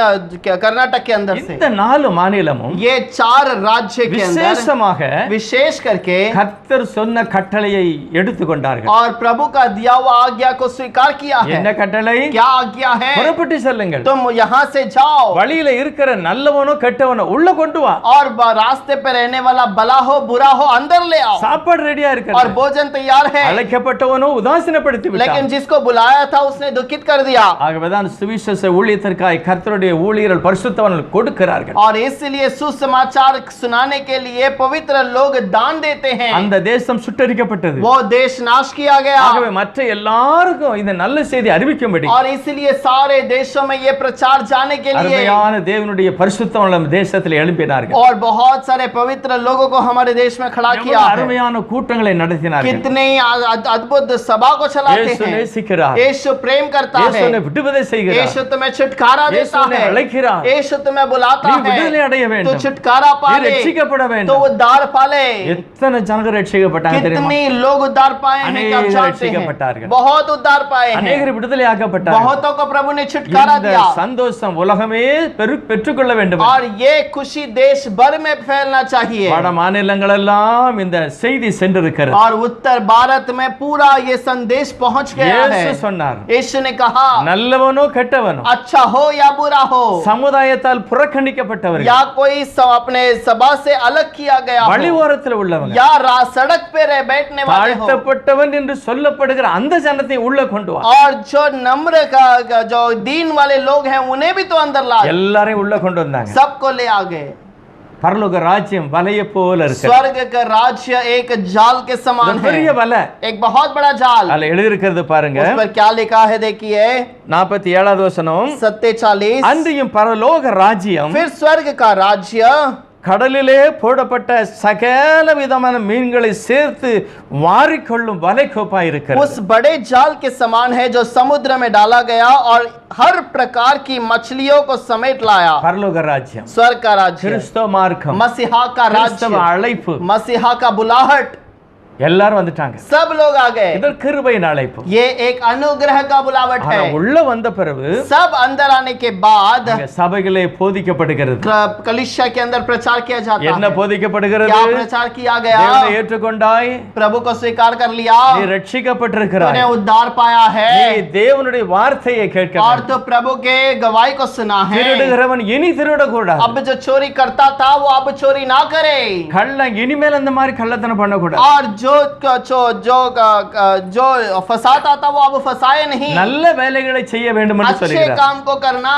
कर्नाटक के अंदर से இந்த 4 மாநிலமும் ये 4 राज्य के अंदर விசேஷமாக विशेष करके கர்த்தர் சொன்ன கட்டளையை எடுத்துக்கொண்டார்கள். और प्रभु का दिया हुआ आज्ञा को स्वीकार किया है। என்ன கட்டளை? क्या आज्ञा है? புறப்பட்டு செல்லுங்கள், तुम यहाँ से जाओ வழியில இருக்கிற நல்லவனோ கெட்டவனோ உள்ள கொண்டு வா, और रास्ते पे रहने वाला भला हो बुरा हो अंदर ले आओ, சாப்பாடு ரெடியா और இருக்கு. भोजन तैयार है। அழைக்கப்பட்டவனோ உதாசீனப்படுத்தி लेकिन விட்டான். जिसको बुलाया था उसने दुखित कर दिया। ஆகவேதான் சுவிசேஷ ஊழியத்திற்காய் கர்த்தருடைய ஊழியர்கள் பரிசுத்தவான்கள் கொடுக்கிறார்கள். और इसलिए सुसमाचार सुनाने के लिए पवित्र लोग दान देते हैं। அந்த தேசம் சுட்டரிக்கப்பட்டது. वो देश नाश किया गया ஆகவே மற்ற எல்லாருக்கும் இந்த நல்ல செய்தி அறிவிக்கும்படி और इसलिए सारे देशों में ये प्रचार जाने के लिए அருமையான தேவனுடைய பரிசுத்தவான்கள் தேசத்தில் எழுப்பினார்கள். और बहुत सारे पवित्र लोगों को हमारे देश में खड़ा किया எவ்வளவு है। அருமையான கூட்டங்களை நடத்தினார்கள். कितने अद्भुत सभा को चलाते இயேசு हैं। நேசிக்கிறார், यीशु प्रेम करता இயேசு है। உன்னை விடுதலை செய்கிறார், यीशु तुम्हें छुटकारा இயேசு देता உன்னை है। அழைக்கிறார். यीशु तुम्हें बुलाता நீ है விடுதலை அடைய तो வேண்டும், छुटकारा நீ पाले ரட்சிக்கப்பட तो வேண்டும். उद्धार पाले। எத்தனை ஜனங்கள் ரட்சிக்கப்பட்டாங்க தெரியுமா? कितने लोग उद्धार पाए हैं क्या अनेक जानते रक्षिக்கப்பட்டார்கள்। हैं? बहुत उद्धार पाए हैं। அநேகர் விடுதலை ஆக்கப்பட்டார்கள். बहुतों को प्रभु ने छुटकारा இந்த दिया சந்தோஷம் உலகமே பெற்றுக்கொள்ள வேண்டும். और ये खुशी देश भर में फैलना चाहिए। வட மாநிலங்கள் எல்லாம் இந்த செய்தி சென்றிருக்கிறது. और उत्तर भारत में पूरा ये संदेश पहुंच गया है। இயேசு சொன்னார், यीशु ने कहा நல்லவனோ கெட்டவனோ, अच्छा हो या बुरा हो, சமுதாயத்தால் புறக்கணிக்கப்பட்டவர்கள், या कोई अपने सभा से अलग किया गया வழி हो, ஓரத்தில் உள்ளவங்க, या सड़क पे रह बैठने वाले हो, தாழ்த்தப்பட்டவன் என்று சொல்லப்படுகிற அந்த ஜனத்தை உள்ள கொண்டு வா. और जो नम्र का जो दीन वाले लोग हैं उन्हें भी तो अंदर ला। எல்லாரையும் உள்ள கொண்டு வந்தாங்க. सबको ले आ गए। பரலோக ராஜ்யம் வலைய போல இருக்கு. स्वर्ग का राज्य एक जाल के समान है, பெரிய வலை. एक बहुत बड़ा जाल। அதுல எழுதி இருக்கிறது பாருங்க, उस पर क्या लिखा है देखिए 47வது வசனம். 47। அன்றியும் பரலோக ராஜ்யம் फिर स्वर्ग का राज्य கடலிலே போடப்பட்ட சகல விதமான மீன்களை சேர்த்து வாரிக்கொள்ளும் வலைக்கோப்பா இருக்கிறது. उस बड़े जाल के समान है जो समुद्र में डाला गया और हर प्रकार की मछलियों को समेट लाया। பரலோக ராஜ்யம், स्वर्ग का राज्य, கிறிஸ்தவ மார்க்கம், मसीहा का கிறிஸ்தவ राज्य, அழைப்பு, मसीहा का बुलाहट, எல்லாரும் வந்துட்டாங்க. सब लोग आ गए। இது கிருபையின் அழைப்பு. ये एक अनुग्रह का बुलावट ஆனா है। உள்ள வந்த பிறகு सब अंदर आने के बाद அங்க சபைகளே போதிக்கப்படுகிறது. कलीसिया के अंदर प्रचार किया जाता என்ன है। போதிக்கப்படுகிறது? क्या प्रचार किया गया? தேவனை ஏற்றுக்கொண்டாய், प्रभु को स्वीकार कर लिया, நீ ரட்சிக்கப்பட்டிருக்கிறாய், तूने उद्धार पाया है நீ தேவனுடைய வார்த்தையை கேட்க और வேண்டும். तो प्रभु के गवाही को सुना है। திருடுகிறவன் இனி திருடக்கூடாது, अब जो चोरी करता था वो अब चोरी ना करे, கள்ளன் இனிமேல் அந்த மாதிரி கள்ளத்தனம் பண்ணக்கூடாது. और जो फंसाता था वो अब फंसाए नहीं। நல்ல வேலைகளை செய்ய வேண்டும் என்று अच्छे சொல்கிறார். काम को करना।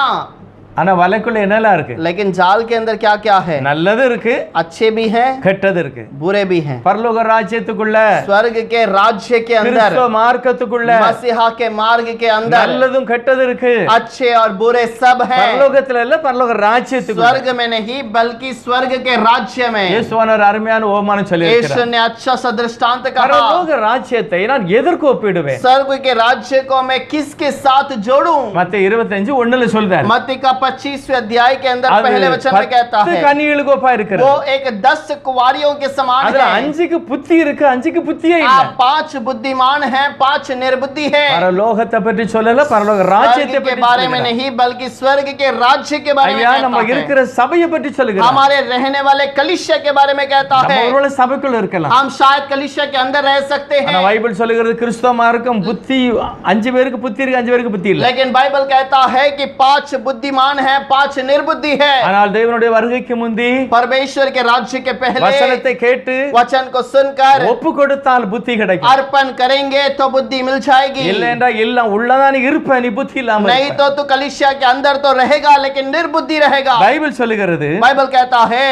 ஆனா வலைக்குள்ள என்னெல்லாம் இருக்கு? लेकिन जाल के अंदर क्या क्या है? நல்லது இருக்கு, अच्छे भी हैं, கெட்டது இருக்கு. बुरे भी हैं। பரலோக ராஜ்யத்துக்குள்ள, स्वर्ग के राज्य के अंदर, கிறிஸ்தவ மார்க்கத்துக்குள்ள मसीहा के मार्ग के अंदर நல்லதும் கெட்டது இருக்கு. अच्छे और बुरे सब हैं। பரலோகத்துல இல்ல, பரலோக ராஜ்யத்துக்குள்ள. स्वर्ग में नहीं बल्कि स्वर्ग के राज्य में। இயேசுவானவர் அருமையான ஓமானம் சொல்லி यीशु இருக்கிறார். ने अच्छा सा दृष्टांत कहा। பரலோக ராஜ்யத்தை நான் எதற்கு ஒப்பிடுவேன்? स्वर्ग के राज्य को मैं किसके साथ जोड़ूं? மத்தேயு 25:1 சொல்றார். मत्ती का 25वें अध्याय के अंदर அது पहले वचन में कहता 10 है கன்னிகளுக்கு ஒப்பா இருக்கிறது. वो एक 10 कुंवारियों के समान அதுல है। 5க்கு புத்தி இருக்கு, 5க்கு புத்தியே இல்ல. आप 5 बुद्धिमान हैं, 5 निर्बुद्धि हैं। பரலோகத்தை பற்றி சொல்லல, பரலோக ராஜ்யத்தை स्वर्ग के பற்றி बारे में சொல்றார். नहीं बल्कि स्वर्ग के राज्य के बारे में ஐயா நம்ம कहता है। இருக்கிற சபையை பற்றி சொல்லுகிறார். हमारे रहने वाले कलीसिया के बारे में कहता நம்ம है। ஒருவேளை சபைக்குள்ள இருக்கலாம், हम शायद कलीसिया के अंदर रह सकते ஆனா हैं, பைபிள் சொல்லுகிறது கிறிஸ்தவ மார்க்கம் புத்தி 5 பேருக்கு புத்தி இருக்கு, 5 பேருக்கு புத்தி இல்ல. लेकिन बाइबल कहता है कि 5 बुद्धिमान हैं, 5 निर्बुद्धि है। ஆனால் தேவனுடைய வருகைக்கு முந்தி परमेश्वर के राज्य के पहले வசனத்தை கேட்டு वचन को सुनकर ஒப்பு கொடுத்தால் புத்தி கிடைக்கும். अर्पण करेंगे तो बुद्धि मिल जाएगी। இல்ல என்றால் எல்லாம் உள்ளதான் இருப்ப, நீ புத்தி இல்லாம नहीं இருப்ப. तो तू कलीसिया के अंदर तो रहेगा लेकिन निर्बुद्धि रहेगा। பைபிள் சொல்லுகிறது बाइबल कहता है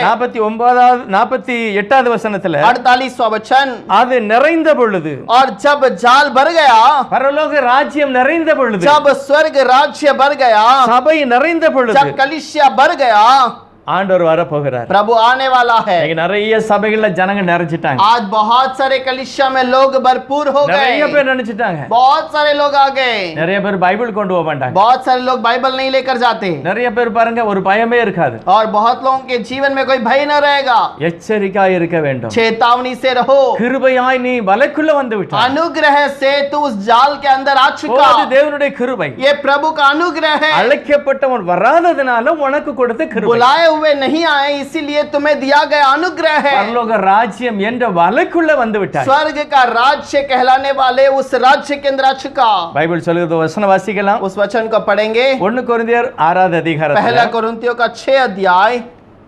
48வது வசனத்துல 48वां वचन, அது நிறைந்த பொழுது, और जब जाल भर गया, பரலோக ராஜ்யம் நிறைந்த பொழுது, जब स्वर्ग राज्य भर गया, சபை நிறைந்த பொழுது, जब कलीसिया भर गया, ஆண்டவர் வர போகிறார். प्रभु आने वाला है। இன்னைக்கு நிறைய சபைகள்ல ஜனங்க நிறைஞ்சிட்டாங்க. आज बहुत सारे कलीसिया में लोग भरपूर हो गए। நிறைய பேர் நினைச்சிட்டாங்க. बहुत सारे लोग आ गए। நிறைய பேர் பைபிள் கொண்டு போக மாட்டாங்க. बहुत सारे लोग बाइबल नहीं लेकर जाते। நிறைய பேர் பாருங்க ஒரு பயமே இருக்காது. और बहुत लोगों के जीवन में कोई भय न रहेगा। எச்சரிக்கையாய் இருக்க வேண்டும். चेतावनी से रहो। கிருபையாய் நீ வலைக்குள்ள வந்து விட்டாய். अनुग्रह से तू उस जाल के अंदर आ चुका। அது தேவனுடைய கிருபை. ये प्रभु का अनुग्रह है। அழைக்கப்பட்டவன் வராததனால உனக்கு கொடுத்த கிருபை. बुलाए हुए नहीं आए इसीलिए तुम्हें दिया गया अनुग्रह है। பரலோக ராஜ்யம் என்ற வலைக்குள்ள வந்து விட்டாய். स्वर्ग का राज्य कहलाने वाले उस राज्य के अंदर आ चुका। பைபிள் சொல்லுகிறது வசனம் வாசிக்கலாம். उस वचन को पढ़ेंगे। 1 கொரிந்தியர் 6வது அதிகாரம் पहला कोरिन्थियों का 6 अध्याय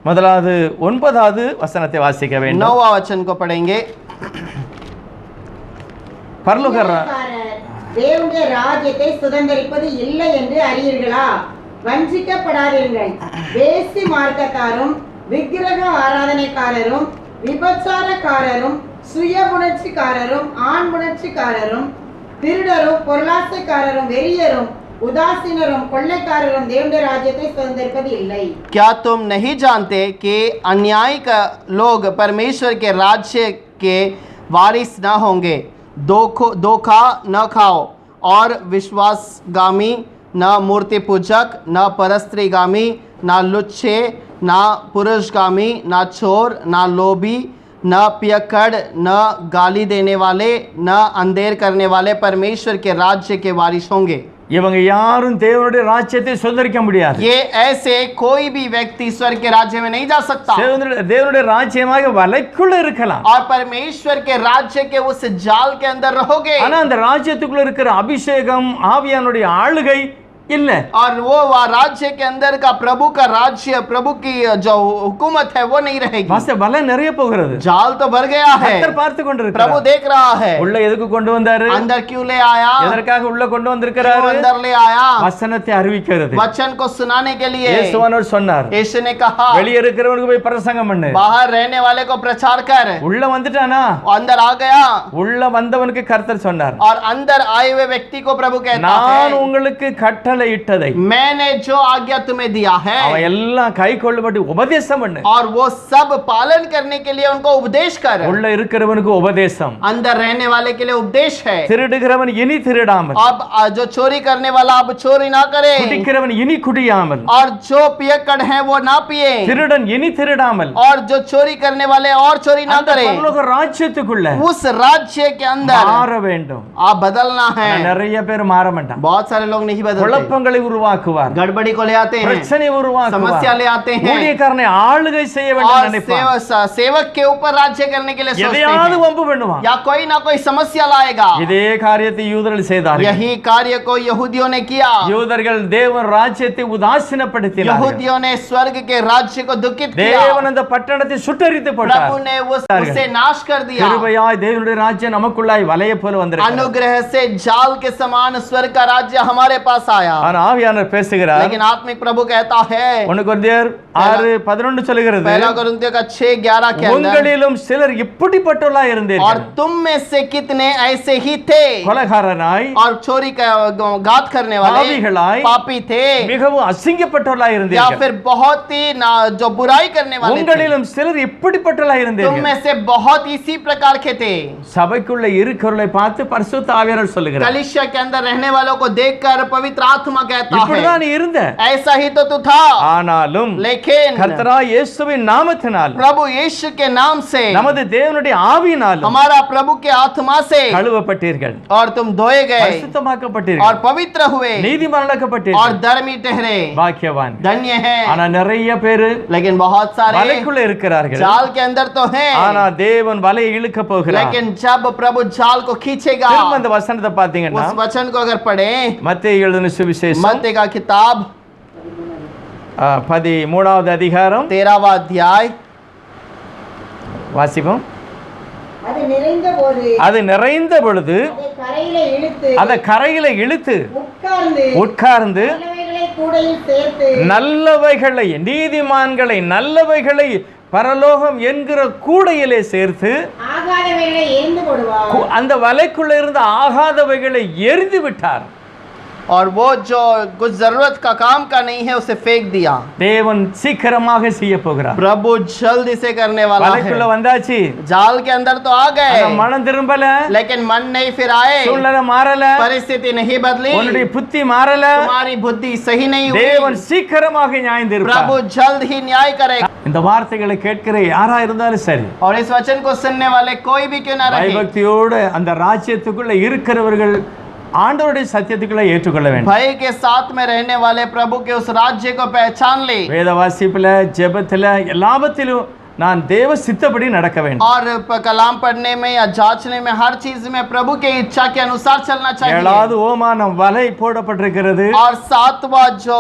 முதலாவது 9வது வசனத்தை வாசிக்க வேண்டும். 9वां वचन को पढ़ेंगे। பரலோக தேவனுடைய ராஜ்யத்தை சுதந்தரிப்பது இல்லை என்று அறியீர்களா? வஞ்சிக்கப்படாதீர்கள். வேசி மார்க்கத்தாரும் விக்கிரக ஆராதனைக்காரரும் விபச்சாரக்காரரும் சுயபுணர்ச்சிக்காரரும் ஆண்புணர்ச்சிக்காரரும் திருடரும் பொருளாசைக்காரரும் வெறியரும் उदासीनரும் கொள்ளைக்காரரும் தேவனுடைய ராஜ்யத்தை சுதந்தரிப்பது இல்லை. क्या तुम नहीं जानते कि अन्यायी का लोग परमेश्वर के राज्य के वारिस न होंगे? धोखा न खाओ और विश्वासगामी न मूर्ति पूजक न परस्त्रीगामी न लुच्चे न पुरुषगामी न चोर न लोभी न पियक्कड़ न गाली देने वाले न अंधेर करने वाले परमेश्वर के राज्य के वारिस होंगे। இவங்க யாரும் தேவனுடைய ராஜ்யத்தை சுதந்தரிக்க முடியாது. ये ऐसे कोई भी व्यक्ति स्वर्ग के राज्य में नहीं जा सकता। தேவனுடைய ராஜ்யமாக வலைக்குள்ள இருக்கலாம். और परमेश्वर के राज्य के उस जाल के अंदर रहोगे। ஆனா அந்த ராஜ்யத்துக்குள்ள இருக்கிற அபிஷேகம் ஆவியானுடைய ஆளுகை இல்ல. और वो राज्य के अंदर का प्रभु का राज्य प्रभु की जो हुकूमत है वो नहीं रहेगी। வாஸ்தவ வலை நிறைய போகிறது. जाल तो भर गया है। கர்த்தர் பார்த்து கொண்டிருக்கிறார். प्रभु देख रहा है। உள்ள எதுக்கு கொண்டு வந்தாரு? अंदर क्यों ले आया? எதற்காக உள்ள கொண்டு வந்திருக்கிறாரு? अंदर ले आया வசனத்தை அறிவிக்கிறது. वचन को सुनाने के लिए। இயேசுவானவர் சொன்னார், यीशु ने कहा வெளிய இருக்கிறவனுக்கு போய் பிரசங்கம் பண்ணு. बाहर रहने वाले को प्रचार कर। உள்ள வந்துட்டானா? अंदर आ गया। உள்ள வந்தவனுக்கு கர்த்தர் சொன்னார், और अंदर आए हुए व्यक्ति को प्रभु कहता है, நான் உங்களுக்கு கட்டளை இட்டதை मैंने जो आज्ञा तुम्हें दिया है அவன் எல்லாம் கை கொள்ளும்படி உபதேசம் பண்ணு. और वो सब पालन करने के लिए उनको उपदेश कर। உள்ள இருக்கிறவனுக்கு உபதேசம். अंदर रहने वाले के लिए उपदेश है। திருடுகிறவன் இனி திருடாமல், अब जो चोरी करने वाला अब चोरी ना करे। குடிக்கிறவன் இனி குடியாமல், और जो पियक्कड़ है वो ना पिए। திருடன் இனி திருடாமல், और जो चोरी करने वाले और चोरी ना அந்த करे। பரலோக ராஜ்யத்துக்குள்ள उस राज्य के अंदर மாற வேண்டும். आप बदलना है। நிறைய பேர் மாற மாட்டாங்க. बहुत सारे लोग नहीं बदलते। குழப்பங்களை உருவாக்குவார், गड़बड़ी को ले आते हैं, பிரச்சனை உருவாக்குவார், समस्या ले आते हैं ஊழியக்காரனை ஆளுகை செய்ய வேண்டும் और நினைப்பார். सेवक के ऊपर राज्य करने के लिए सोचते எதையாவது हैं வம்பு பண்ணுவான். या कोई ना कोई समस्या लाएगा। இதே காரியத்தை யூதர்கள் செய்தார்கள். यही कार्य को यहूदियों ने किया। யூதர்கள் தேவன் ராஜ்யத்தை உதாசீனப்படுத்தினார்கள். यहूदियों ने स्वर्ग के राज्य को दुखित किया। தேவன் அந்த பட்டணத்தை சுட்டெரித்து போட்டார். प्रभु ने उसे नाश कर दिया। கிருபையாய் தேவனுடைய ராஜ்யம் நமக்குள்ளாய் வலையை போல வந்திருக்கிறது. अनुग्रह से जाल के समान स्वर्ग का राज्य हमारे पास आया। ஆனா ஆவியானவர் பேசுகிறார். लेकिन आत्मिक प्रभु कहता है, 1 கொரிந்தியர் 6:11 சொல்கிறது, पहला कोरिन्थियों का 6:11 के अंदर, உங்களிலும் சிலர் இப்படிப்பட்டவர்களாய் और இருந்தீர்கள். तुम में से कितने ऐसे ही थे, கொலைகாரனாய், और चोरी का घात करने वाले, பாவிகளாய், पापी थे, மிகவும் அசிங்கப்பட்டவர்களாய் या இருந்தீர்கள். फिर बहुत ही जो बुराई करने वाले थे। உங்களிலும் சிலர் இப்படிப்பட்டவர்களாய் तुम இருந்தீர்கள். में से बहुत इसी प्रकार के थे। சபைக்குள்ள இருக்கிறவர்களை பார்த்து பரிசுத்த ஆவியானவர் சொல்லுகிறார், कलीसिया के अंदर रहने वालों को देखकर पवित्र आत्मा कहता है, இப்படிதான் நீ இருந்த. ऐसा ही तो तू था, ஆனாலும் लेकिन கர்த்தராகிய இயேசுவின் நாமத்தினால், प्रभु यीशु के नाम से, நமது தேவனுடைய ஆவியினாலும் हमारा प्रभु के आत्मा से, கழுவப்பட்டீர்கள், और तुम धोए गए பரிசுத்தமாக்கப்பட்டீர்கள், और पवित्र हुए और நீதிமானாக்கப்பட்டீர்கள். धर्मी ठहरे। பாக்கியவான். धन्य है। ஆனா நிறைய பேரு लेकिन बहुत सारे வலைக்குள்ள இருக்கிறார்கள். जाल के अंदर तो हैं, ஆனா தேவன் வலையை இழுக்க போகிறார். लेकिन जब प्रभु जाल को खींचेगा। திரும்ப அந்த வசனத்தை பாத்தீங்கன்னா, उस वचन को अगर पढ़े, மத்தேயு எழுதின சுவிசேஷம் मत्ती का किताब 13வது அதிகாரம் 13वां अध्याय வாசிப்போம். அது நிறைந்த போது அது நிறைந்த பொழுது அதை கரையில இழுத்து உட்கார்ந்து நல்லவைகளை கூடையில் சேர்த்து, நல்லவைகளை, நீதிமான்களை, நல்லவைகளை பரலோகம் என்கிற கூடையிலே சேர்த்து ஆகாதவைகளை எரிந்து போடுவார். அந்த வலைக்குள்ள இருந்த ஆகாதவைகளை எரிந்து விட்டார். और वो जो कुछ जरूरत का काम का नहीं है उसे फेंक दिया। தேவன் சீக்கிரமாக செய்ய போகிறார். प्रभु जल्द इसे करने वाला வலைக்குள்ள है। வந்தாச்சு, जाल के अंदर तो आ ஆனா गए, மனம் திரும்பல, लेकिन मन नहीं फिर आए, சூழ்நிலை மாறல, परिस्थिति नहीं बदली, உன்னுடைய புத்தி மாறல. तुम्हारी बुद्धि सही नहीं தேவன் हुई, சீக்கிரமாக நியாயம் தீர்ப்பார். प्रभु जल्द ही न्याय करेगा। இந்த வார்த்தைகளை கேட்கிற யாரா இருந்தாலும் சரி, और इस वचन को सुनने वाले कोई भी क्यों ना रहे, பயபக்தியோடு அந்த ராஜ்யத்துக்குள்ள இருக்கிறவர்கள் ஆண்டவருடைய சத்தியத்துக்குள்ள ஏற்றுக்கொள்ள வேண்டும். भय के साथ में रहने वाले प्रभु के उस राज्य को पहचान ले, வேத வாசிப்புல ஜெபத்துல எல்லாவற்றிலும் நான் தேவ சித்தப்படி நடக்க வேண்டும். और कलाम पढ़ने में या जांचने में हर चीज में प्रभु के इच्छा के अनुसार चलना चाहिए। ஏழாவது ஓமானம் வலை போடப்பட்டிருக்கிறது. और सातवां जो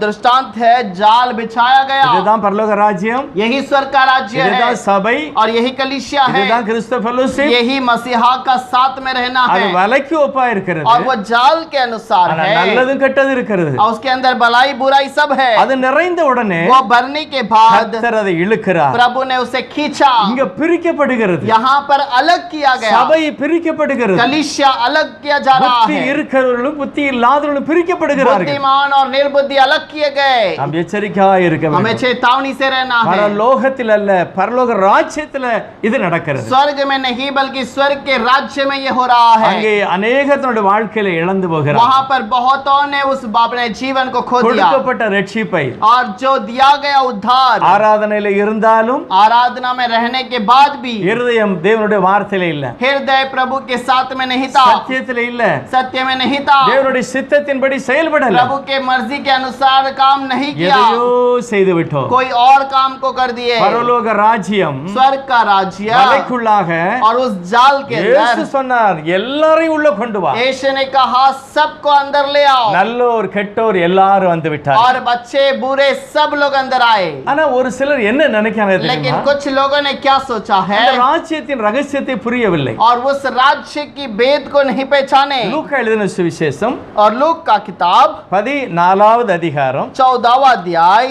दृष्टांत है, जाल बिछाया गया, இதுதான் பரலோக ராஜ்யம், यही स्वर्ग का राज्य है, இதுதான் சபை, और यही कलीसिया है, இதுதான் கிறிஸ்து ஃபெலோஷிப். यही मसीहा का साथ में रहना அது है। வலைக்கு ஒப்பா இருக்கிறது, और वो जाल के अनुसार ஆனா है, நல்லதும் கெட்டது இருக்கிறது. और उसके अंदर भलाई बुराई सब है। அது நிறைந்த உடனே वो भरने के बाद கர்த்தர் அதை இழுக்கிறார். प्रभु ने उसे खींचा, இங்க பிரிக்கப்படுகிறது, यहाँ पर अलग किया गया, சபை பிரிக்கப்படுகிறது. कलीसिया अलग किया जा रहा புத்தி है, இருக்கிறவர்களும் புத்தி இல்லாதவர்களும் பிரிக்கப்படுகிறார்கள். बुद्धिमान और निर्बुद्धि अलग किए गए। நாம் எச்சரிக்கையாக இருக்க हमें வேண்டும். चेतावनी से रहना है, பரலோகத்தில் அல்ல, பரலோக ராஜ்யத்துல இது நடக்கிறது. स्वर्ग में नहीं बल्कि स्वर्ग के राज्य में ये हो रहा है। அங்கே அநேக தன்னுடைய வாழ்க்கையில இழந்து போகிறார். वहाँ पर बहुतों ने उस अपने जीवन को खो दिया, கொடுக்கப்பட்ட ரட்சிப்பை और जो दिया गया उद्धार, ஆராதனையில இருந்தாலும் आराधना में रहने के बाद भी இருதயம் தேவனுடைய வார்த்தையில இல்ல, हृदय प्रभु के साथ में नहीं था, சத்தியத்துல இல்ல, सत्य में नहीं था, தேவனுடைய சித்தத்தின்படி செயல்படல, प्रभु के मर्जी के अनुसार काम नहीं किया, எதையோ செய்து விட்டோம். कोई और काम को कर दिए। பரலோக ராஜ்யம் स्वर्ग का राज्य வலைக்குள்ளாக और उस जाल के இயேசு अंदर சொன்னார், எல்லாரையும் உள்ள கொண்டு வா. यीशु ने कहा सबको अंदर ले आओ, நல்லோர் கெட்டோர் எல்லாரும் வந்து விட்டார். और बच्चे बूढ़े सब लोग अंदर आए। ஆனா ஒரு சிலர் என்ன நினைக்கிறாங்க लेकिन தெரியுமா? कुछ लोगों ने क्या सोचा है, அந்த ராஜ்யத்தின் ரகசியத்தை புரியவில்லை. और उस राज्य की भेद को नहीं पहचाने। லூக்கா எழுதின சுவிசேஷம் और लूक का किताब 14வது அதிகாரம் 14वां अध्याय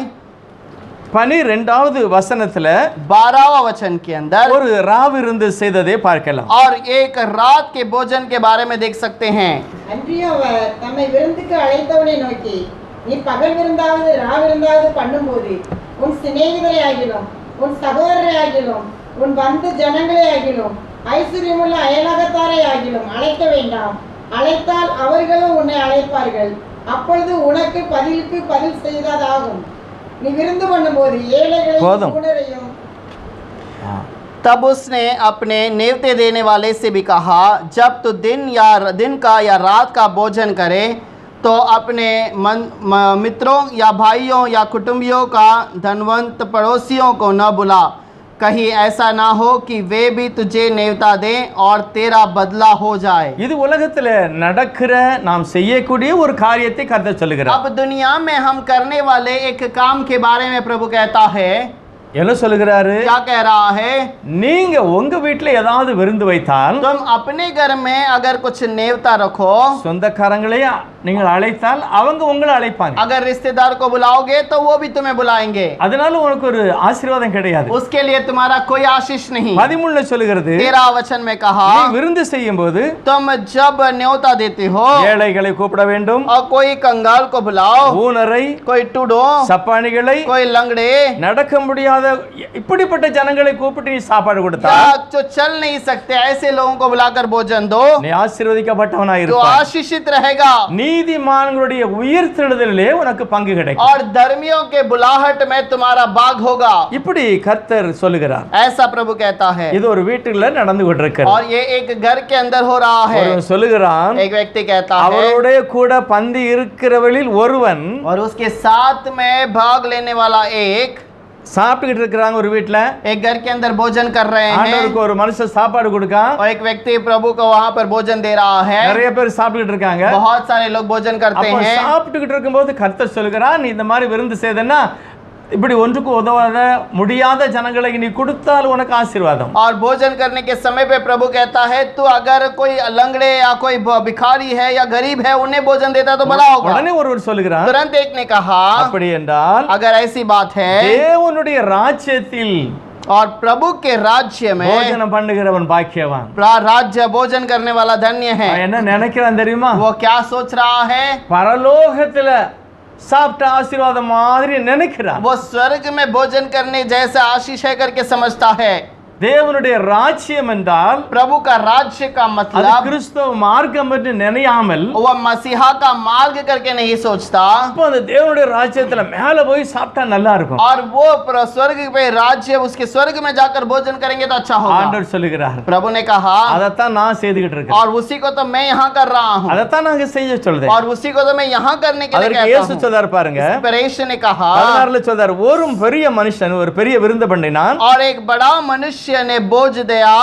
12வது வசனத்துல 12वां वचन के अंदर ஒரு ராவிருந்து செய்ததை பார்க்கலாம். और एक रात के भोजन के बारे में देख सकते हैं। அன்றியும் அவர் தம்மை விருந்துக்கு அழைத்தவனை நோக்கி, நீ பகல் விருந்தாவது ராவிருந்தாவது பண்ணும்போது உன் சிநேகிதரை ஆகிலும் உன் சகோதரரை ஆகிலும் உன் பந்து ஜனங்களை ஆகிலும் ஐஸ்வர்யமுள்ள அயலகத்தாரை ஆகிலும் அழைக்க வேண்டாம். அழைத்தால் அவர்களும் உன்னை அழைப்பார்கள். அப்பொழுது உனக்கு பதிலுக்கு பதில் செய்ததாகும். நீ விருந்து பண்ணும்போது ஏழைகளையும் போதும். சூடரையும் तब उसने अपने नेवते देने वाले से भी कहा, जब तू दिन का या रात का भोजन करे तो अपने मित्रों या भाइयों या कुटुंबियों का धनवंत पड़ोसियों को न बुला, कहीं ऐसा ना हो कि वे भी तुझे नेवता दें और तेरा बदला हो जाए। இது உலகத்துல நடக்கிற நாம் செய்யக்கூடிய ஒரு காரியத்தை கர்த்தர் சொல்லுகிறார். अब दुनिया में हम करने वाले एक काम के बारे में प्रभु कहता है। என்ன சொல்லுகிறாரு? क्या कह रहा है? நீங்க உங்க வீட்டுல ஏதாவது விருந்து வைத்தால், तुम अपने घर में अगर कुछ नेवता रखो, சொந்தக்காரங்களே நீங்கள் அழைத்தால் அவங்க உங்களை அழைப்பாங்க. अगर रिश्तेदार को बुलाओगे तो वो भी तुम्हें बुलाएंगे, அதனால உனக்கு ஒரு ஆசீர்வாதம் கிடையாது. उसके लिए तुम्हारा कोई आशीष नहीं। 13 சொல்லுகிறது, 13 वचन में कहा, நீ விருந்து செய்யும் போது तुम जब न्योता देते हो ஏழைகளை கூப்பிட வேண்டும், और कोई कंगाल को बुलाओ, ஊனரை, कोई टूडो, சப்பானிகளை, कोई लंगड़े நடக்க முடியாத இப்படிப்பட்ட ஜனங்களை கூப்பிட்டு நீ சாப்பாடு கொடுத்தா या जो चल नहीं सकते ऐसे लोगों को बुलाकर भोजन दो, நீ ஆசீர்வதிக்கப்பட்டவனாய் तो இருப்பாய். आशीषित रहेगा நீதிமான்களுடைய உயிர்த்தெழுதலிலே உனக்கு பங்கு கிடைக்கும். और धर्मियों के बुलाहट में तुम्हारा भाग होगा। இப்படி கர்த்தர் சொல்லுகிறார். ऐसा प्रभु कहता है। இது ஒரு வீட்டுல நடந்து கொண்டிருக்கிறது. और ये एक घर के अंदर हो रहा है। ஒருவன் சொல்லுகிறான், एक व्यक्ति कहता है, அவரோட கூட பந்தி இருக்கிறவளில் ஒருவன், और उसके साथ में भाग लेने वाला एक சாப்பிட்டுக்கிட்டு இருக்கிறாங்க ஒரு வீட்டுல, एक घर के अंदर भोजन कर रहे हैं, ஆண்டவருக்கு ஒரு மனுஷன் சாப்பாடு கொடுக்கான், और एक व्यक्ति प्रभु को वहां पर भोजन दे रहा है। நிறைய பேர் சாப்பிட்டுக்கிட்டு இருக்காங்க. बहुत सारे लोग भोजन करते அப்போ हैं। சாப்பிட்டுக்கிட்டு இருக்கும்போது கர்த்தர் சொல்லுகிறான், நீ இந்த மாதிரி விருந்து செய்தன்னா இப்படி ஒன்றுக்கு உதவாத முடியாத ஜனங்களை நீ கொடுத்தால் உனக்கு ஆசீர்வாதம். और भोजन करने के समय पे प्रभु कहता है, तू अगर कोई लंगड़े या कोई भिखारी है या गरीब है उन्हें भोजन देता तो भला होगा। உடனே ஒருவர் சொல்லுகிறார், तुरंत एक ने कहा, அப்படி என்றால் अगर ऐसी बात है தேவனுடைய ராஜ்யத்தில் और प्रभु के राज्य में போஜனம் பண்ணுகிறவன் பாக்கியவான். राज्य भोजन करने वाला धन्य है। அவன் என்ன நினைக்கிறான் தெரியுமா? वो क्या सोच रहा है? பரலோகத்துல சாப்பிட்ட ஆசீர்வாதம் மாதிரி நினைக்கிறான். वो स्वर्ग में भोजन करने जैसा आशीष है करके समझता है। தேவனுடைய ராஜ்யம் என்றால் प्रभु का राज्य का அது मतलब கிறிஸ்தவ மார்க்கம் என்று நினையாமல் वो मसीहा का मार्ग करके नहीं सोचता, அப்போ அந்த தேவனுடைய ராஜ்யத்துல மேல போய் சாப்பிட்டா நல்லா இருக்கும். और वो स्वर्ग पे राज्य उसके स्वर्ग में जाकर भोजन करेंगे तो अच्छा होगा। ஆண்டவர் சொல்லுகிறார். प्रभु ने कहा அதைத்தான் நான் செய்துகிட்டு இருக்கேன். और उसी को तो मैं यहाँ कर रहा हूँ, அதைத்தான் நாங்க செய்ய சொல்றேன். और उसी को तो मैं यहाँ करने के लिए அதற்கு कहता இயேசு हूँ। சொல்றார் பாருங்க. परेश ने कहा 16 சொல்றார், ஒரு பெரிய மனுஷன் ஒரு பெரிய விருந்து பண்ணினான். और एक बड़ा मनुष्य ने बोझ दिया।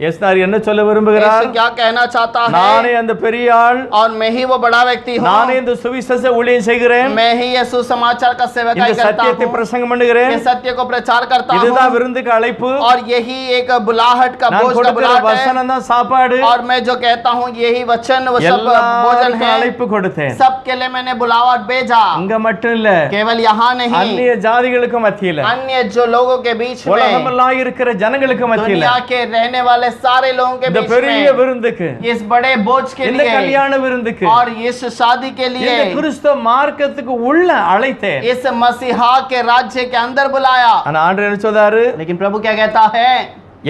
இயேசுனார் என்ன சொல்ல விரும்புகிறார்? यीशु क्या कहना चाहता நானே है? அந்த பெரிய ஆள், और मैं ही वो बड़ा व्यक्ति हूँ, நானே இந்த சுவிசேஷ ஊழியம் செய்கிறேன், मैं ही ये सुसमाचार का இந்த सेवकाई करता சத்தியத்தை हूँ, பிரசங்கம் பண்ணுகிறேன். ये सत्य को प्रचार करता இதுதான் हूँ, விருந்துக்கு அழைப்பு. और यही एक बुलाहट का நான் बोझ का கொடுக்கிற बुलाहट है। வசனம் தான் சாப்பாடு. और मैं जो कहता हूँ यही वचन वो सब भोजन எல்லாருக்கும் है। அழைப்பு கொடுத்தேன். सबके लिए मैंने बुलाहट भेजा, அங்க மட்டும் இல்ல, केवल यहाँ नहीं, அந்நிய ஜாதிகளுக்கு மத்தியில, अन्य जो लोगों के बीच में, உலகமெல்லாம் இருக்கிற ஜனங்களுக்கு மத்தியில, दुनिया के रहने वाले सारे लोगों के இந்த बीच பெரிய में, விருந்துக்கு, इस बड़े बोझ के இந்த लिए கல்யாண விருந்துக்கு, और इस शादी के இந்த लिए கிறிஸ்தவ மார்க்கத்துக்கு உள்ள அழைத்தேன். इस मसीहा के राज्य के अंदर बुलाया। ஆனா ஆண்டவர் என்ன சொல்றாரு? लेकिन प्रभु क्या कहता है?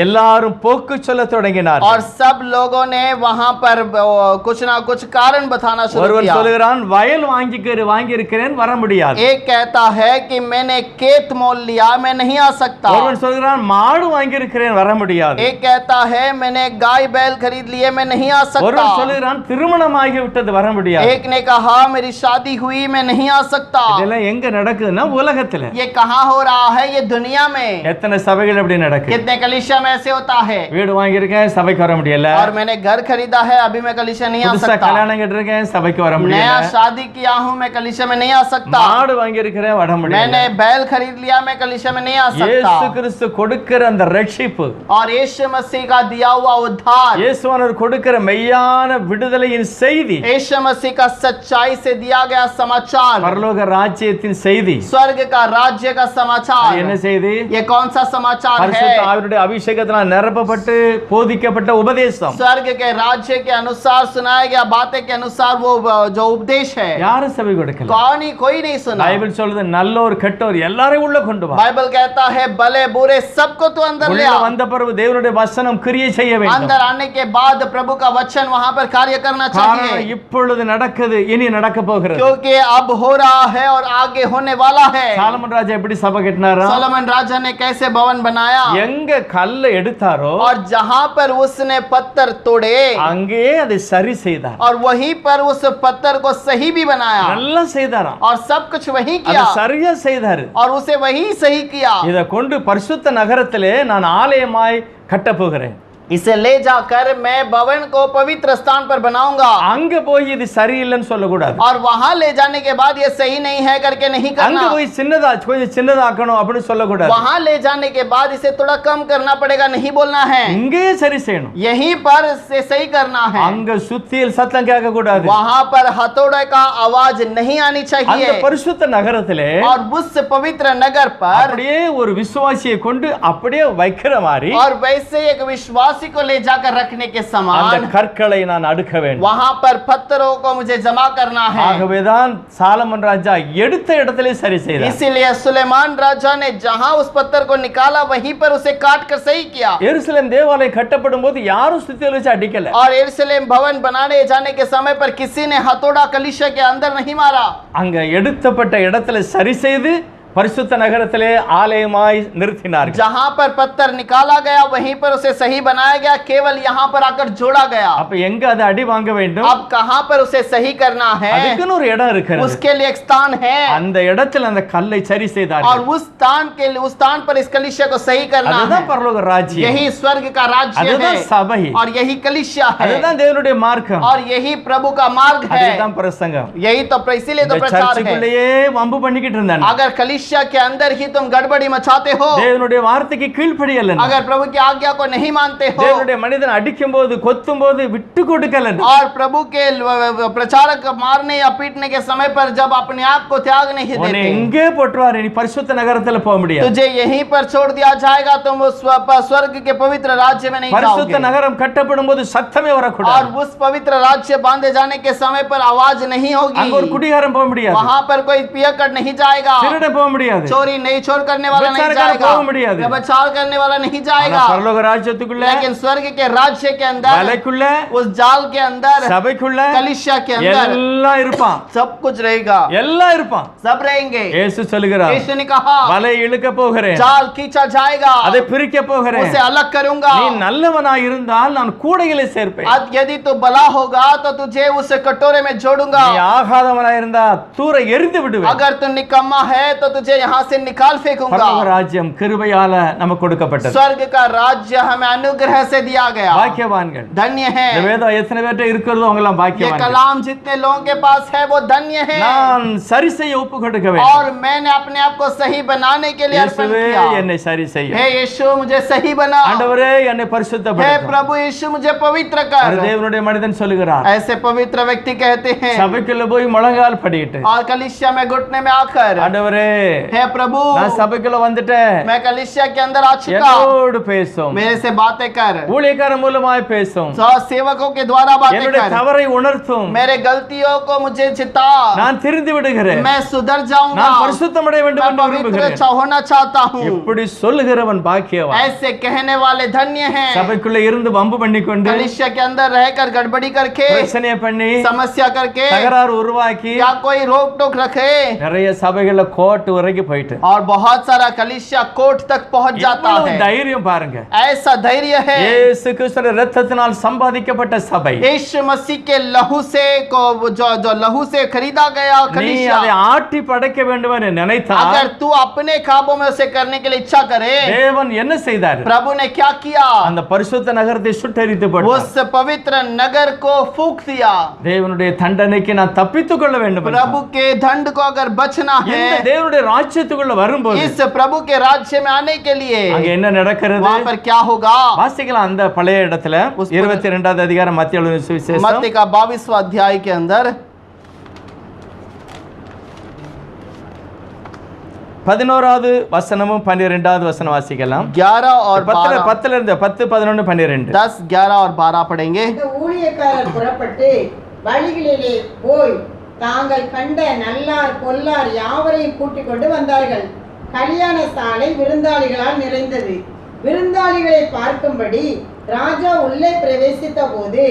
எல்லாரும் போக்கு சொல்ல தொடங்கினார். और सब लोगों ने वहां पर कुछ ना कुछ कारण बताना शुरू ஒருவன் किया। சொல்லுகிறான், வயல் வாங்கி இருக்கிறேன், வர முடியாது. एक कहता है कि मैंने खेत मोल लिया, मैं नहीं आ सकता। ஒருவன் சொல்லுகிறான், மாடு வாங்கி இருக்கிறேன், வர முடியாது. एक कहता है मैंने गाय बैल खरीद लिए, मैं नहीं आ सकता। ஒருவன் சொல்லுகிறான், திருமணமாகி விட்டது, வர முடியாது. एक ने कहा मेरी शादी हुई, मैं नहीं आ सकता। இதெல்லாம் எங்க நடக்குதுன்னா உலகத்துல. ये कहाँ हो रहा है? ये दुनिया में। எத்தனை சபைகள் அப்படி நடக்குது? कितने कलीसिया में ऐसे होता है? வீடு வாங்கியிருக்கேன், சபைக்கு வர முடியல. और मैंने घर खरीदा है, अभी मैं कलीसिया नहीं आ புதுசா सकता। கல்யாணம் கட்டிருக்கேன், சபைக்கு வர नया முடியல. शादी किया हूँ, मैं कलीसिया में नहीं आ सकता। மாடு வாங்கியிருக்கிறேன், வர முடியல. मैंने बैल खरीद लिया, मैं कलीसिया में नहीं आ இயேசு सकता। கிறிஸ்து கொடுக்கிற அந்த ரட்சிப்பு, और यीशु मसीह का दिया हुआ उद्धार, இயேசுவானவர் கொடுக்கிற மெய்யான விடுதலையின் செய்தி, यीशु मसीह का सच्चाई से दिया गया समाचार, பரலோக ராஜ்யத்தின் செய்தி. स्वर्ग का राज्य का அது समाचार। என்ன செய்தி? ये कौन सा समाचार பரிசுத்த है? ஆவியுடைய அபிஷேகத்தினால் நிரப்பப்பட்டு போதிக்கப்பட்ட உபதேசம். स्वर्ग के राज्य के अनुसार सुनाया गया बातें के अनुसार वो जो उपदेश है। யாரும் சபை கொடுக்கல. कौन ही कोई नहीं सुना। பைபிள் சொல்லுது, நல்லோர் கெட்டோர் எல்லாரையும் உள்ள கொண்டு வா. बाइबल कहता है भले बुरे सबको तो अंदर ले உள்ள आ। வந்த பிறகு தேவனுடைய வசனம் கிரியை செய்ய வேண்டும். अंदर आने के बाद प्रभु का वचन वहां पर कार्य करना காரணம் चाहिए, இப்பொழுது நடக்குது, இனி நடக்க போகிறது. क्योंकि अब हो रहा है और आगे होने वाला है। சாலமன் ராஜா எப்படி சபை கட்டினாரா? सोलोमन राजा ने कैसे भवन बनाया? எங்க கல்லை எடுத்தாரோ और जहां पर उसने पत्थर तोड़े அங்கே அதை சரி செய்தார். और वहीं पर उस पत्थर को सही भी बनाया நல்லா செய்தாராம். और सब कुछ वही அதை किया சரியா செய்தாரு. और उसे वही सही किया। இதை கொண்டு பரிசுத்த நகரத்திலே நான் ஆலயமாய் கட்டப் போகிறேன். इसे ले जाकर मैं भवन को पवित्र स्थान पर बनाऊंगा। அங்க போய் இது சரியில்லைன்னு சொல்லக்கூடாது. और वहां ले जाने के बाद ये सही नहीं है करके नहीं அங்க करना। போய் கொஞ்சம் சின்னதாக்கணும் அப்படின்னு சொல்லக்கூடாது. वहां ले जाने के बाद इसे थोड़ा कम करना पड़ेगा, नहीं बोलना है। இங்கே சரி செய்யணும். यहीं पर से सही करना है। அங்க சுத்தியில் சத்தம் கேட்க கூடாது. वहां पर हथौड़े का आवाज नहीं आनी அந்த चाहिए। பரிசுத்த நகரத்திலே और उस पवित्र नगर पर அப்படியே ஒரு விசுவாசியை கொண்டு அப்படியே வைக்கிற மாதிரி और वैसे एक विश्वासी को ले जाकर रखने के அந்த समान கற்களை நான் அடுக்க வேண்டும். वहां पर पत्थरों को मुझे जमा करना है। ஆகவேதான் சாலமன் ராஜா எடுத்த இடத்திலே சரி செய்தார். इसीलिए सुलेमान राजा ने जहां उस पत्थर को निकाला वहीं पर उसे काट कर सही किया। எருசலேம் தேவாலயம் கட்டப்படும் போது யாரும் சுத்தியில வச்சு அடிக்கல. और यरूशलेम भवन बनाने जाने के समय पर किसी ने हथौड़ा कलीसिया के अंदर नहीं मारा। அங்க எடுத்தப்பட்ட இடத்துல சரி செய்து பரிசுத்த நகரத்திலே ஆலயமாய் நிறுத்தினார்கள். जहां पर पत्थर निकाला गया वहीं पर उसे सही बनाया गया, केवल यहां पर आकर जोड़ा गया। அப்ப எங்க அது அடி வாங்க வேண்டும்? अब कहां पर उसे सही करना है? அதுக்குன்னு ஒரு இடம் இருக்கிறது. उसके लिए एक स्थान है அந்த இடத்துல அந்த கல்லை சரி और செய்தார்கள். उस स्थान के लिए उस स्थान पर इस कलीसिया को सही करना है। அதுதான் பரலோக ராஜ்யம். यही स्वर्ग का राज्य அதுதான் है சபை. और यही कलीसिया है அதுதான் தேவனுடைய மார்க்கம். और यही प्रभु का मार्ग है। அதுதான் பிரசங்கம். यही तो इसीलिए तो இந்த प्रचार है। சர்ச்சுக்குள்ளேயே வம்பு பண்ணிக்கிட்டு இருந்தாங்க. अगर कलीसिया कलीसिया के अंदर ही तुम गड़बड़ी मचाते हो, தேவனுடைய வார்த்தைக்கு கீழ்ப்படியல, अगर प्रभु की आज्ञा को नहीं मानते हो தேவனுடைய மனிதன் அடிக்கும் போது கொத்தும் போது விட்டு கொடுக்கல, और प्रभु के प्रचारक मारने या पीटने के समय पर जब अपने आप को त्याग नहीं உன்னை देते, எங்கே போட்டுவாரு, நீ பரிசுத்த நகரத்துல போக முடியாது. तुझे यहीं पर छोड़ दिया जाएगा, तुम उस स्वर्ग के पवित्र राज्य में नहीं பரிசுத்த जाओगे। நகரம் கட்டப்படும் போது சத்தமே और வரக்கூடாது. उस पवित्र राज्य बांधे जाने के समय पर आवाज नहीं होगी, அங்க ஒரு குடிகாரன் போக முடியாது, वहां पर कोई पियक्कड़ नहीं जाएगा, திருடன் போக முடியாது, चोरी नहीं चोर करने वाला नहीं व्यभिचार जाएगा, போக முடியாது, व्यभिचार करने वाला नहीं ஆனா जाएगा, பரலோக ராஜ்யத்துக்குள்ள, लेकिन स्वर्ग के राज्य के अंदर, வலைக்குள்ள, उस जाल के अंदर, சபைக்குள்ள कलीसिया के अंदर எல்லாம் இருப்பான், सब कुछ रहेगा, எல்லாம் இருப்பான். सब रहेंगे। இயேசு சொல்லுகிறார், यीशु ने कहा வலை இழுக்க போகிறேன், जाल खींचा जाएगा, அதை பிரிக்க போகிறேன், उसे अलग करूंगा। நீ நல்லவனாய் இருந்தால் நான் கூடைகளை சேர்ப்பேன், आज यदि तू भला होगा तो तुझे उस कटोरे में जोड़ूंगा, நீ ஆகாதவனாய் இருந்தா தூர எரிந்து விடுவேன். अगर तू निकम्मा है तो तुझे यहाँ से निकाल फेंकूंगा। பரலோக ராஜ்யம் கிருபையால நமக்கு கொடுக்கப்பட்டது. स्वर्ग का राज्य हमें अनुग्रह से दिया गया। பாக்கியவான்கள், धन्य है। இந்த வேதம் எத்தனை பேர்ட்ட இருக்கிறதோ அவங்க எல்லாம் ये பாக்கியவான்கள். कलाम जितने लोगों के पास है वो धन्य है। நான் சரி செய்ய ஒப்பு கொடுக்க வேண்டும். और मैंने अपने आप को सही बनाने के लिए अर्पण இயேசுவே किया। என்னை சரி செய்யும். हे यीशु मुझे सही बना। ஆண்டவரே என்னை हे பரிசுத்தப்படுத்தும். प्रभु यीशु मुझे पवित्र कर। தேவனுடைய மனிதன் சொல்லுகிறார், ऐसे पवित्र व्यक्ति कहते हैं சபைக்குள்ள போய் முழங்கால் படிட்டு, और कलीसिया में घुटने में आकर, ஆண்டவரே हे प्रभु நான் சபைக்குள்ள வந்துட்டேன், मैं कलीसिया के अंदर आ चुका, என்னோடு பேசும், मेरे से बातें कर, ஊழியக்காரன் மூலமாய் பேசும், सेवकों के द्वारा बातें என்னுடைய कर, தவறை உணர்த்தும், मेरे गलतियों को मुझे चिता, நான் திருந்தி விடுகிறேன், मैं सुधर जाऊंगा, நான் பரிசுத்தமடைய வேண்டும் मैं என்று पवित्र விரும்புகிறேன். होना चाहता हूँ। இப்படி சொல்லுகிறவன் பாக்கியவான். ऐसे कहने वाले धन्य हैं। சபைக்குள்ள இருந்து வம்பு பண்ணிக்கொண்டு, कलीसिया के अंदर रहकर गड़बड़ी करके, பிரச்சனையை பண்ணி, समस्या करके, தகராறு உருவாக்கி, या कोई रोक टोक रखे, நிறைய சபைகள்ல கோர்ட் வரைக்கும் போயிட்டு, और बहुत सारा कलीसिया कोर्ट तक पहुंच जाता இவ்வளவு है। தைரியம் பாருங்க. ऐसा धैर्य है। இயேசு கிறிஸ்துவின் இரத்தத்தினால் சம்பாதிக்கப்பட்ட சபை, यीशु मसीह के लहू से जो लहू से खरीदा गया நீ कलीसिया, அதை ஆட்டி படைக்க வேண்டும் என்று நினைத்தால், अगर तू अपने काबू में उसे करने के लिए इच्छा करे, தேவன் என்ன செய்தார்? प्रभु ने क्या किया? அந்த பரிசுத்த நகரத்தை சுட்டெரித்து போட்டார். उस पवित्र नगर को फूंक दिया। தேவனுடைய தண்டனைக்கு நான் தப்பித்துக் கொள்ள வேண்டும் என்றார். प्रभु के दंड को अगर बचना இந்த है, தேவனுடைய ராஜ்யத்துக்குள்ள வரும்போது इस प्रभु के राज्य में आने के लिए அங்க என்ன நடக்கிறது? वहां पर क्या होगा? வாசிக்கலாம் அந்த பழைய இடத்துல 22வது அதிகாரம் மத்திய எழுதின சுவிசேஷம் मत्ती का 22वां अध्याय के अंदर 11வது வசனமும் 12வது வசனம் வாசிக்கலாம். 11 और 12 10 இருந்து 10 11 12 10 11 और 12 पढ़ेंगे। இந்த ஊழியக்காரர் புறப்பட்டு வழிகளிலே போய் தாங்கள் கண்ட நல்லார் பொல்லார் யாவரையும் கூட்டிக் கொண்டு வந்தார்கள். கல்யாண சாலை விருந்தாளிகளால் நிறைந்தது. விருந்தாளிகளை பார்க்கும்படி ராஜா உள்ளே பிரவேசித்த போது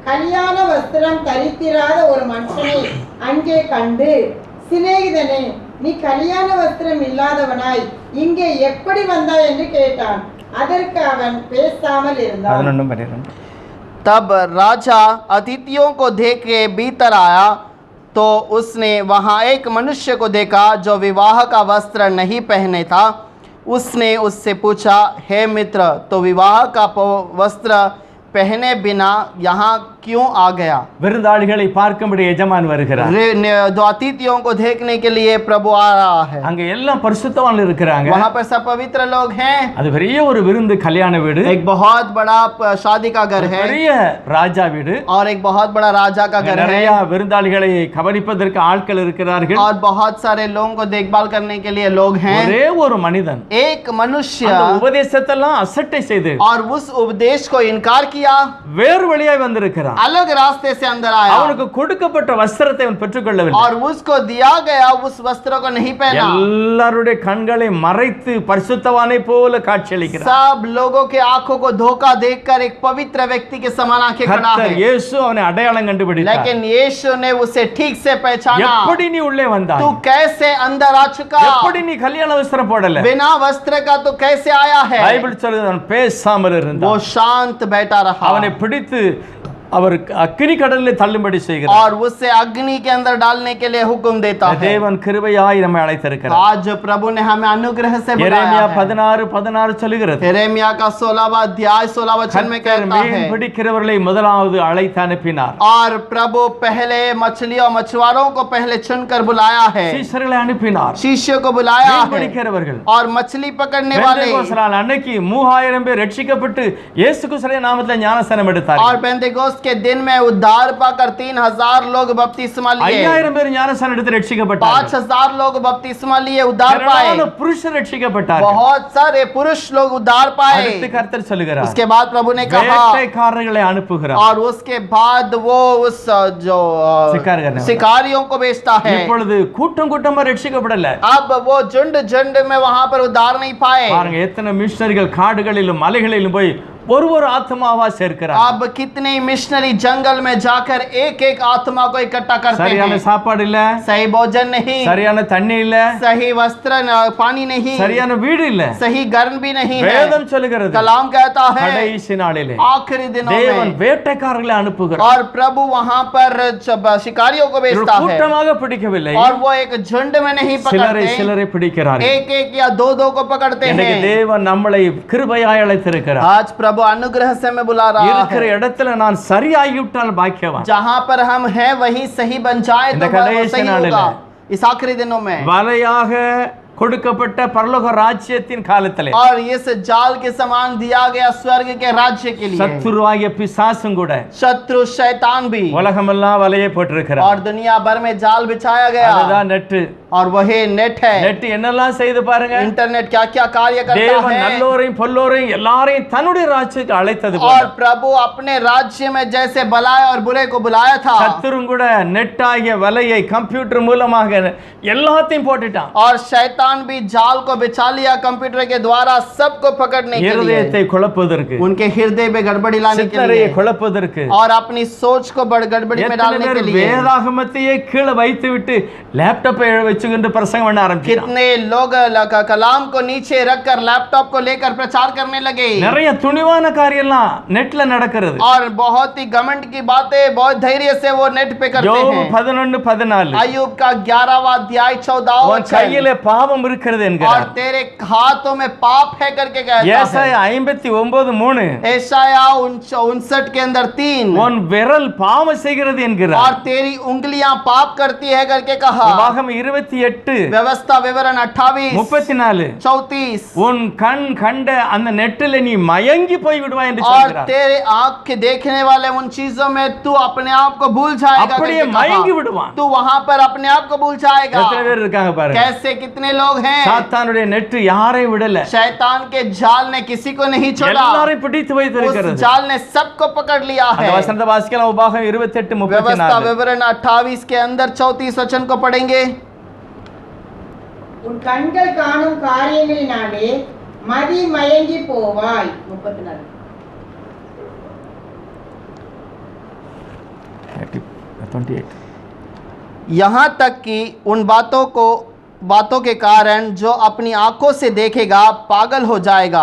கல்யாண வஸ்திரம் தரித்திராத ஒரு மனுஷனை அங்கே கண்டு, சிநேகிதனே, நீ கல்யாண வஸ்திரம் இல்லாதவனாய் இங்கே எப்படி வந்தாய் என்று கேட்டான். அதற்கு அவன் பேசாமல் இருந்தான். 11 12 तब राजा अतिथियों को देख के भीतर आया तो उसने वहाँ एक मनुष्य को देखा जो विवाह का वस्त्र नहीं पहने था। उसने उससे पूछा, हे मित्र, तो विवाह का वस्त्र पहने बिना यहाँ क्यों आ गया? விருந்தாளிகளை பார்க்கும்படி எஜமான் வருகிறார். जो अतिथियों को देखने के लिए प्रभु आ रहा है। அங்க எல்லாம் பரிசுத்தவான்கள் இருக்கிறாங்க. वहाँ पर सब पवित्र लोग हैं। அது பெரிய ஒரு விருந்து கல்யாண வீடு, एक बहुत बड़ा शादी का घर है பெரிய ராஜா வீடு, और एक बहुत बड़ा राजा का घर है நிறைய விருந்தாளிகளை கவனிப்பதற்கு ஆட்கள் இருக்கிறார்கள். और बहुत सारे लोगों को देखभाल करने के लिए लोग हैं। ஒரே ஒரு மனிதன் एक मनुष्य அந்த உபதேசத்தெல்லாம் அசட்டை செய்து और उस उपदेश को इनकार किया, வேறு வழியாய் வந்திருக்கிறான். अलग रास्ते से अंदर आया அவனுக்கு கொடுக்கப்பட்ட வஸ்திரத்தை அவன் பெற்றுக்கொள்ளவில்லை. और उसको दिया गया उस वस्त्र को नहीं पहना। எல்லாருடைய கண்களை மறைத்து பரிசுத்தவானை போல காட்சியளிக்கிறார். सब लोगों के आंखों को धोखा देखकर एक पवित्र व्यक्ति के समान आंखें खड़ा கர்த்தர் है, இயேசு அவனை அடையாளம் கண்டுபிடித்தார். लेकिन यीशु ने उसे ठीक से पहचाना। எப்படி நீ உள்ளே வந்தாய்? तू कैसे अंदर आ चुका? எப்படி நீ கல்யாண வஸ்திரம் போடல? बिना वस्त्र का तो कैसे आया है? பைபிள் சொல்லுது அவன் பேசாமல் இருந்தான். वो शांत बैठा रहा। அவனை பிடித்து அவர் அக்கினி கடலில் தள்ளும்படி செய்கிறார். और उससे अग्नि के अंदर डालने के लिए हुक्म देता है। தேவன் கிருபையாய் நம்மை அழைத்திருக்கிறார். आज प्रभु ने हमें अनुग्रह से எரேமியா बुलाया है। 16:16 சொல்கிறது, यिर्मयाह का 16वां अध्याय 16 वचन में कहता மீன் है, பிடிக்கிறவர்களை முதலாவது அழைத்து அனுப்பினார். और प्रभु पहले मछली और मछुआरों को पहले चुनकर बुलाया है, சீஷர்களை அனுப்பினார். शिष्यों को बुलाया மீன் है, பிடிக்கிறவர்கள் और मछली पकड़ने वाले। பெந்தேகோஸ்து நாள் அன்னைக்கு 3000 பேர் ரட்சிக்கப்பட்டு இயேசு கிறிஸ்துவின் நாமத்தில் ஞானஸ்நானம் எடுத்தார்கள். और पेंतेकोस्त के दिन में उद्धार पाकर 3000 लोग बपतिस्मा लिए, 5000 பேர் ஞானஸ்நானம் எடுத்து ரட்சிக்கப்பட்டார்கள். 5000 लोग बपतिस्मा लिए उद्धार पाए, திரளான புருஷர் ரட்சிக்கப்பட்டார்கள். बहुत सारे पुरुष लोग उद्धार पाए। அடுத்து கர்த்தர் சொல்லுகிறார், उसके बाद प्रभु ने कहा, வேட்டைக்காரர்களை அனுப்புகிறார். और उसके बाद वो उस जो शिकार करने वाला। शिकारियों को भेजता है। இப்பொழுது கூட்டம் கூட்டமா ரட்சிக்கப்படல. अब वो झुंड झुंड में वहां पर उद्धार नहीं पाए। பாருங்க எத்தனை மிஷனரிகள் காடுகளிலும் மலைகளிலும் போய் ஒரு ஆத்மாவா சேர்க்கிறார். अब कितने मिशनरी जंगल में जाकर एक एक आत्मा को इकट्ठा करते சரியான हैं। சாப்பாடு இல்ல, सही भोजन नहीं, சரியான தண்ணி இல்ல, सही वस्त्र पानी नहीं, சரியான வீடு இல்ல. सही घर भी नहीं है। வேதம் சொல்லுகிறது, कलाम कहता है கடைசி நாளிலே आखिरी दिनों தேவன் में, வேட்டைக்காரர்களை அனுப்புகிறார். और प्रभु वहां पर शिकारियों को भेजता है, கூட்டமாக பிடிக்கவில்லை, और वो एक झुंड में नहीं சிலரை पकड़ते, சிலரை பிடிக்கிறார்கள். एक एक या दो दो को पकड़ते இன்னைக்கு हैं। தேவன் நம்மளை கிருபையாய் அழைத்திருக்கிறார். आज प्रभु अनुग्रह से मैं बुला रहा இருக்கிற है। இடத்துல நான் சரியாகிவிட்டால் பாக்கியவான். जहां पर हम हैं वहीं सही बन जाए இந்த तो वो கடைசி सही நாளிலே होगा। इस आखिरी दिनों में, வலையாக கொடுக்கப்பட்ட பரலோக ராஜ்யத்தின் காலத்திலே और इस जाल के समान दिया गया स्वर्ग के राज्य के लिए, சத்துருவாகிய பிசாசும் கூட शत्रु शैतान भी, உலகமெல்லாம் வலையை போட்டிருக்கிறார். और दुनिया भर में जाल बिछाया गया, அதுதான் நெட்டு. और वही नेट है। நெட் என்னெல்லாம் செய்து பாருங்க. इंटरनेट क्या क्या कार्य करता தேவன் है। நல்லோரையும் பொல்லோரையும் எல்லாரையும் தன்னுடைய ராஜ்யத்துக்கு அழைத்தது போல और प्रभु अपने राज्य में जैसे भलाए और बुरे को बुलाया था, சத்துரும் கூட நெட் ஆகிய வலையை கம்ப்யூட்டர் மூலமாக எல்லாத்தையும் போட்டுட்டான். और शैतान भी जाल को बिछा लिया कंप्यूटर के द्वारा सबको पकड़ने के लिए, இருதயத்தை குழப்புவதற்கு, उनके हृदय में गड़बड़ी लाने के சித்தரையை लिए, குழப்புவதற்கு, और अपनी सोच को बड़ गड़बड़ी में எத்தனை डालने के பேர் लिए। வேதாகமத்தையே கீழே வைத்து விட்டு லேப்டாப்பை வச்சுக்கிட்டு பிரசங்கம் பண்ண ஆரம்பிச்சாங்க. कितने लोग कलाम को नीचे रखकर लैपटॉप को लेकर प्रचार करने लगे, நிறைய துணிவான காரியம்லாம் நெட்ல நடக்கிறது. और बहुत ही घमंड की बातें बहुत धैर्य से वो नेट पे करते யோபு हैं। 11:14 अय्यूब का 11वां अध्याय 14वां உன் वचन, கையிலே பாவம் இருக்கிறது और என்கிறார். तेरे हाथों में पाप है करके कहता है। ஏசாயா 59:3 एशाया 59 के अंदर 3, உன் விரல் பாவம் செய்கிறது और என்கிறார். तेरी उंगलियां पाप करती है करके कहा। உபாகமம் 28 व्यवस्था विवरण 28 34 34, உன் கண் கண்ட அந்த நெட்டில் நீ மயங்கி போய் விடுவாய் என்று और சொல்கிறார். तेरे आंख के देखने वाले उन चीजों में तू अपने आप को भूल जाएगा அப்படியே करके மயங்கி कहा। விடுவான். तू वहां पर अपने आप को भूल जाएगा। எத்தனை பேர் இருக்காங்க பாருங்க. कैसे कितने लोग हैं। சாத்தானுடைய நெட் யாரையும் விடல, शैतान के जाल ने किसी को नहीं छोड़ा, எல்லாரையும் பிடித்து उस வைத்திருக்கிறது. जाल ने सबको पकड़ लिया அந்த है। வசனத்தை வாசிக்கலாம். உபாகம் 28:34 व्यवस्था विवरण 28 के अंदर 34 वचन को पढ़ेंगे। உன் கண்கள் காணும் காரியங்களினாலே மதி மயங்கி போவாய். 34. 28 यहाँ तक कि उन बातों के कारण जो अपनी आंखों से देखेगा पागल हो जाएगा।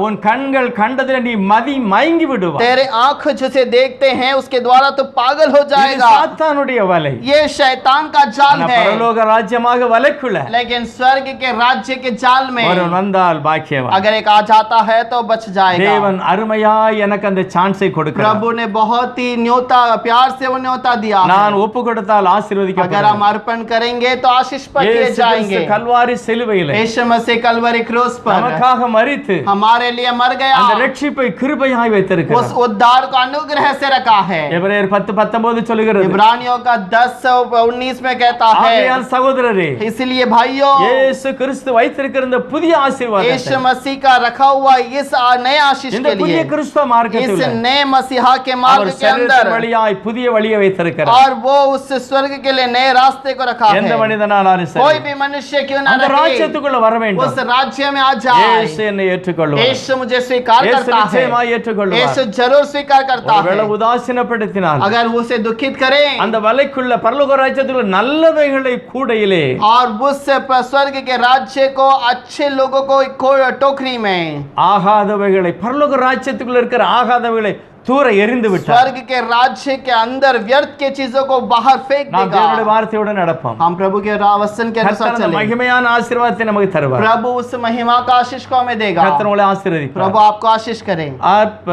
உன் கண்கள் கண்டதில் நீ மதி மயங்கி விடுவாய். तेरे आंख जिसे देखते हैं उसके द्वारा तो पागल हो இது जाएगा। சாத்தானுடைய வலை. ये शैतान का जाल ஆனா है, பரலோக ராஜ்யமாக வலைக்குள்ள लेकिन स्वर्ग के राज्य के जाल में ஒருவன் வந்தால் பாக்கியவான். अगर एक आ जाता है तो बच जाएगा। தேவன் அருமையாய் எனக்கு அந்த சான்ஸை கொடுக்கிறார். प्रभु ने बहुत ही न्योता प्यार से वो न्योता दिया है। நான் ஒப்பு கொடுத்தால் अगर ஆசீர்வதிக்கப்படுவேன். हम अर्पण करेंगे तो आशीष पर किए இயேசு जाएंगे। கிறிஸ்து கல்வாரி சிலுவையிலே यीशु मसीह कलवरी क्रूस पर நமக்காக மரித்து हमारे लिए मर गया, அந்த ரட்சிப்பை கிருபையாய் उस வைத்திருக்கிறார். उद्धार को अनुग्रह से रखा है। எபிரேயர் 10:19 சொல்கிறது, इब्रानियों का 10:19 में कहता है, ஆகையால் சகோதரரே इसलिए भाइयों இயேசு கிறிஸ்து வைத்திருக்கிற இந்த புதிய यीशु ஆசீர்வாதத்தை, मसीह का रखा हुआ इस नए आशीष இந்த के புதிய लिए, கிறிஸ்துவ इस மார்க்கத்தில் नए मसीहा के அவர் मार्ग के சரீரத்தின் अंदर, வழியாய் புதிய வழியை வைத்திருக்கிறார். और वो उस स्वर्ग के लिए नए रास्ते को रखा எந்த है। மனிதனாலும் कोई சரி भी मनुष्य क्यों ना அந்த रहे, ராஜ்யத்துக்குள்ள வர வேண்டும். उस राज्य में आ जाए। இயேசு என்னை ஏற்றுக்கொள்வார். यीशु मुझे स्वीकार இயேசு करता है, நிச்சயமாய் ஏற்றுக்கொள்வார். यीशु जरूर स्वीकार करता ஒருவேளை है। உதாசீனப்படுத்தினால் अगर वो उसे दुखित करें அந்த வலைக்குள்ள பரலோக ராஜ்யத்துக்குள்ள நல்லவைகளை கூடையிலே और उस स्वर्ग के राज्य को अच्छे लोगों को टोकरी में, ஆகாதவைகளை, பரலோக ராஜ்யத்துக்குள்ள இருக்கிற ஆகாதவைகளை தூர எறிந்து விட்டார் स्वर्ग के राज्य के अंदर व्यर्थ के चीजों को बाहर फेंक நாம் தேவனுடைய देगा। வார்த்தையோடு நடப்போம் हम प्रभु के वचन के अनुसार கர்த்தர் அந்த चलें। மகிமையான ஆசீர்வாதத்தை நமக்கு தருவார் प्रभु उस महिमा का आशीष को हमें देगा। கர்த்தர் உங்களை ஆசீர்வதிப்பார் प्रभु आपको आशीष करे। ஆத்ம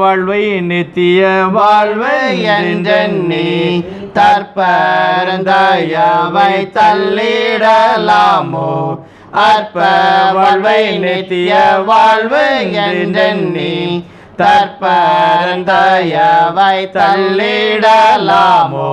வாழ்வை நித்திய வாழ்வை என்றெண்ணி தற்பரந்தயவை தள்ளிடலாமோ அற்ப வாழ்வை நித்திய வாழ்வு என்றெண்ணி தற்பரந்தயவை தள்ளிடலாமோ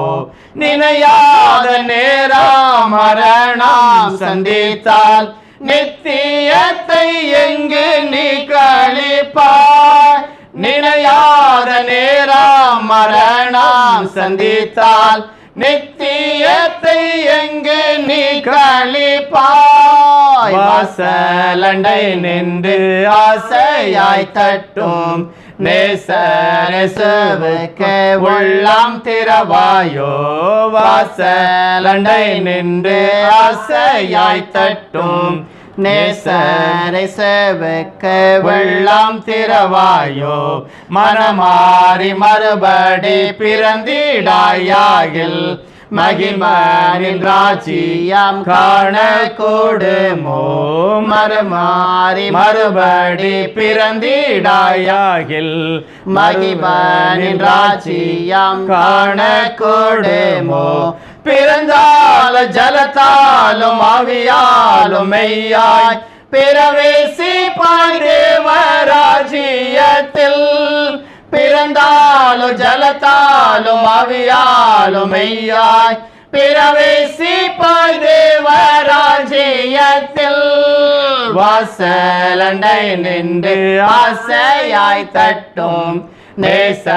நினையாத நேரம் மரணம் சந்தித்தால் நித்தியத்தை எங்கு நீ கழிப்பாய் நினையாத நேரம் மரணம் சந்தித்தால் நித்தியத்தை எங்கு நீ கழிப்பாய் வாசலண்டை நின்று ஆசையாய் தட்டும் நேசரசுவுக்கு உள்ளம் திறவாயோ வாசலண்டை நின்று ஆசையாய் தட்டும் நேசரசுவுக்கு உள்ளம் திறவாயோ மனமாறி மறுபடி பிறந்திடாயாகில் மகிமனின் ராஜ்யம் காண கூடுமோ மறுமாறி மறுபடி பிறந்திடாயாகில் மகிமனின் ராஜ்யம் காண கூடுமோ பிறந்தால ஜலத்தாலும் ஆவியாலும் மெய்யாய் பிரவேசிப்பாய் தேவராஜ்யத்தில் பிறந்தாலும் ஜலத்தாலும் ஆவியாலும் மெய்யாய் பிரவேசிப்பாய் தேவராஜ்யத்தில் வாசலண்டை நின்று ஆசையாய் தட்டும் நேசரசுவுக்கு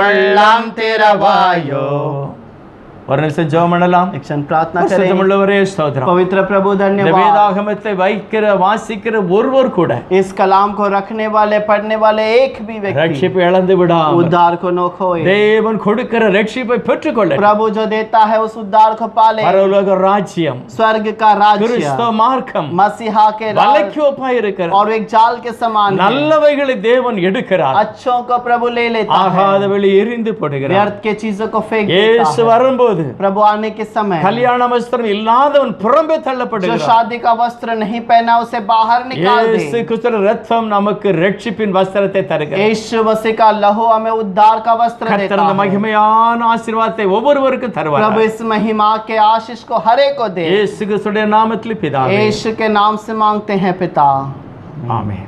உள்ளம் திறவாயோ ஒரு நிமிஷம் ஜெபம் பண்ணலாம் एक क्षण प्रार्थना करें। பரிசுத்தமுள்ளவரே ஸ்தோத்திரம் पवित्र प्रभु இந்த धन्यवाद। வேதாகமத்தை வைக்கிற வாசிக்கிற ஒருவர் கூட इस कलाम को रखने वाले पढ़ने वाले एक भी व्यक्ति ரட்சிப்பை இழந்து விடாமல் उद्धार को न खोए। தேவன் கொடுக்கிற ரட்சிப்பை பெற்றுக்கொள்ள प्रभु जो देता है उस उद्धार को पाले। பரலோக ராஜ்யம் स्वर्ग का राज्य கிறிஸ்தவ மார்க்கம் मसीहा के राज வலைக்கு ஒப்பாய் இருக்கிறது और एक जाल के समान है। நல்லவைகளை தேவன் எடுக்கிறார் अच्छों को प्रभु ले लेता है, ஆகாதவளை எரிந்து போடுகிறார் व्यर्थ के चीजों को फेंक இயேசு देता है। வரும்போது प्रभु आने के समय கல்யாண வஸ்திரம் இல்லாதவன் புறம்பே जो தள்ளப்படுகிறார் शादी का वस्त्र नहीं पहना उसे बाहर निकाल இயேசு दे। கிறிஸ்துவின் இரத்தம் நமக்கு ரட்சிப்பின் வஸ்திரத்தை தருகிறது यीशु मसीह का लहू हमें उद्धार का वस्त्र கர்த்தர் देता அந்த है। மகிமையான ஆசீர்வாதத்தை ஒவ்வொருவருக்கும் தருவார் प्रभु इस महिमा के आशीष को हर एक को दे। இயேசு கிறிஸ்துவின் நாமத்தில் பிதாவே यीशु के नाम से मांगते हैं पिता। ஆமென்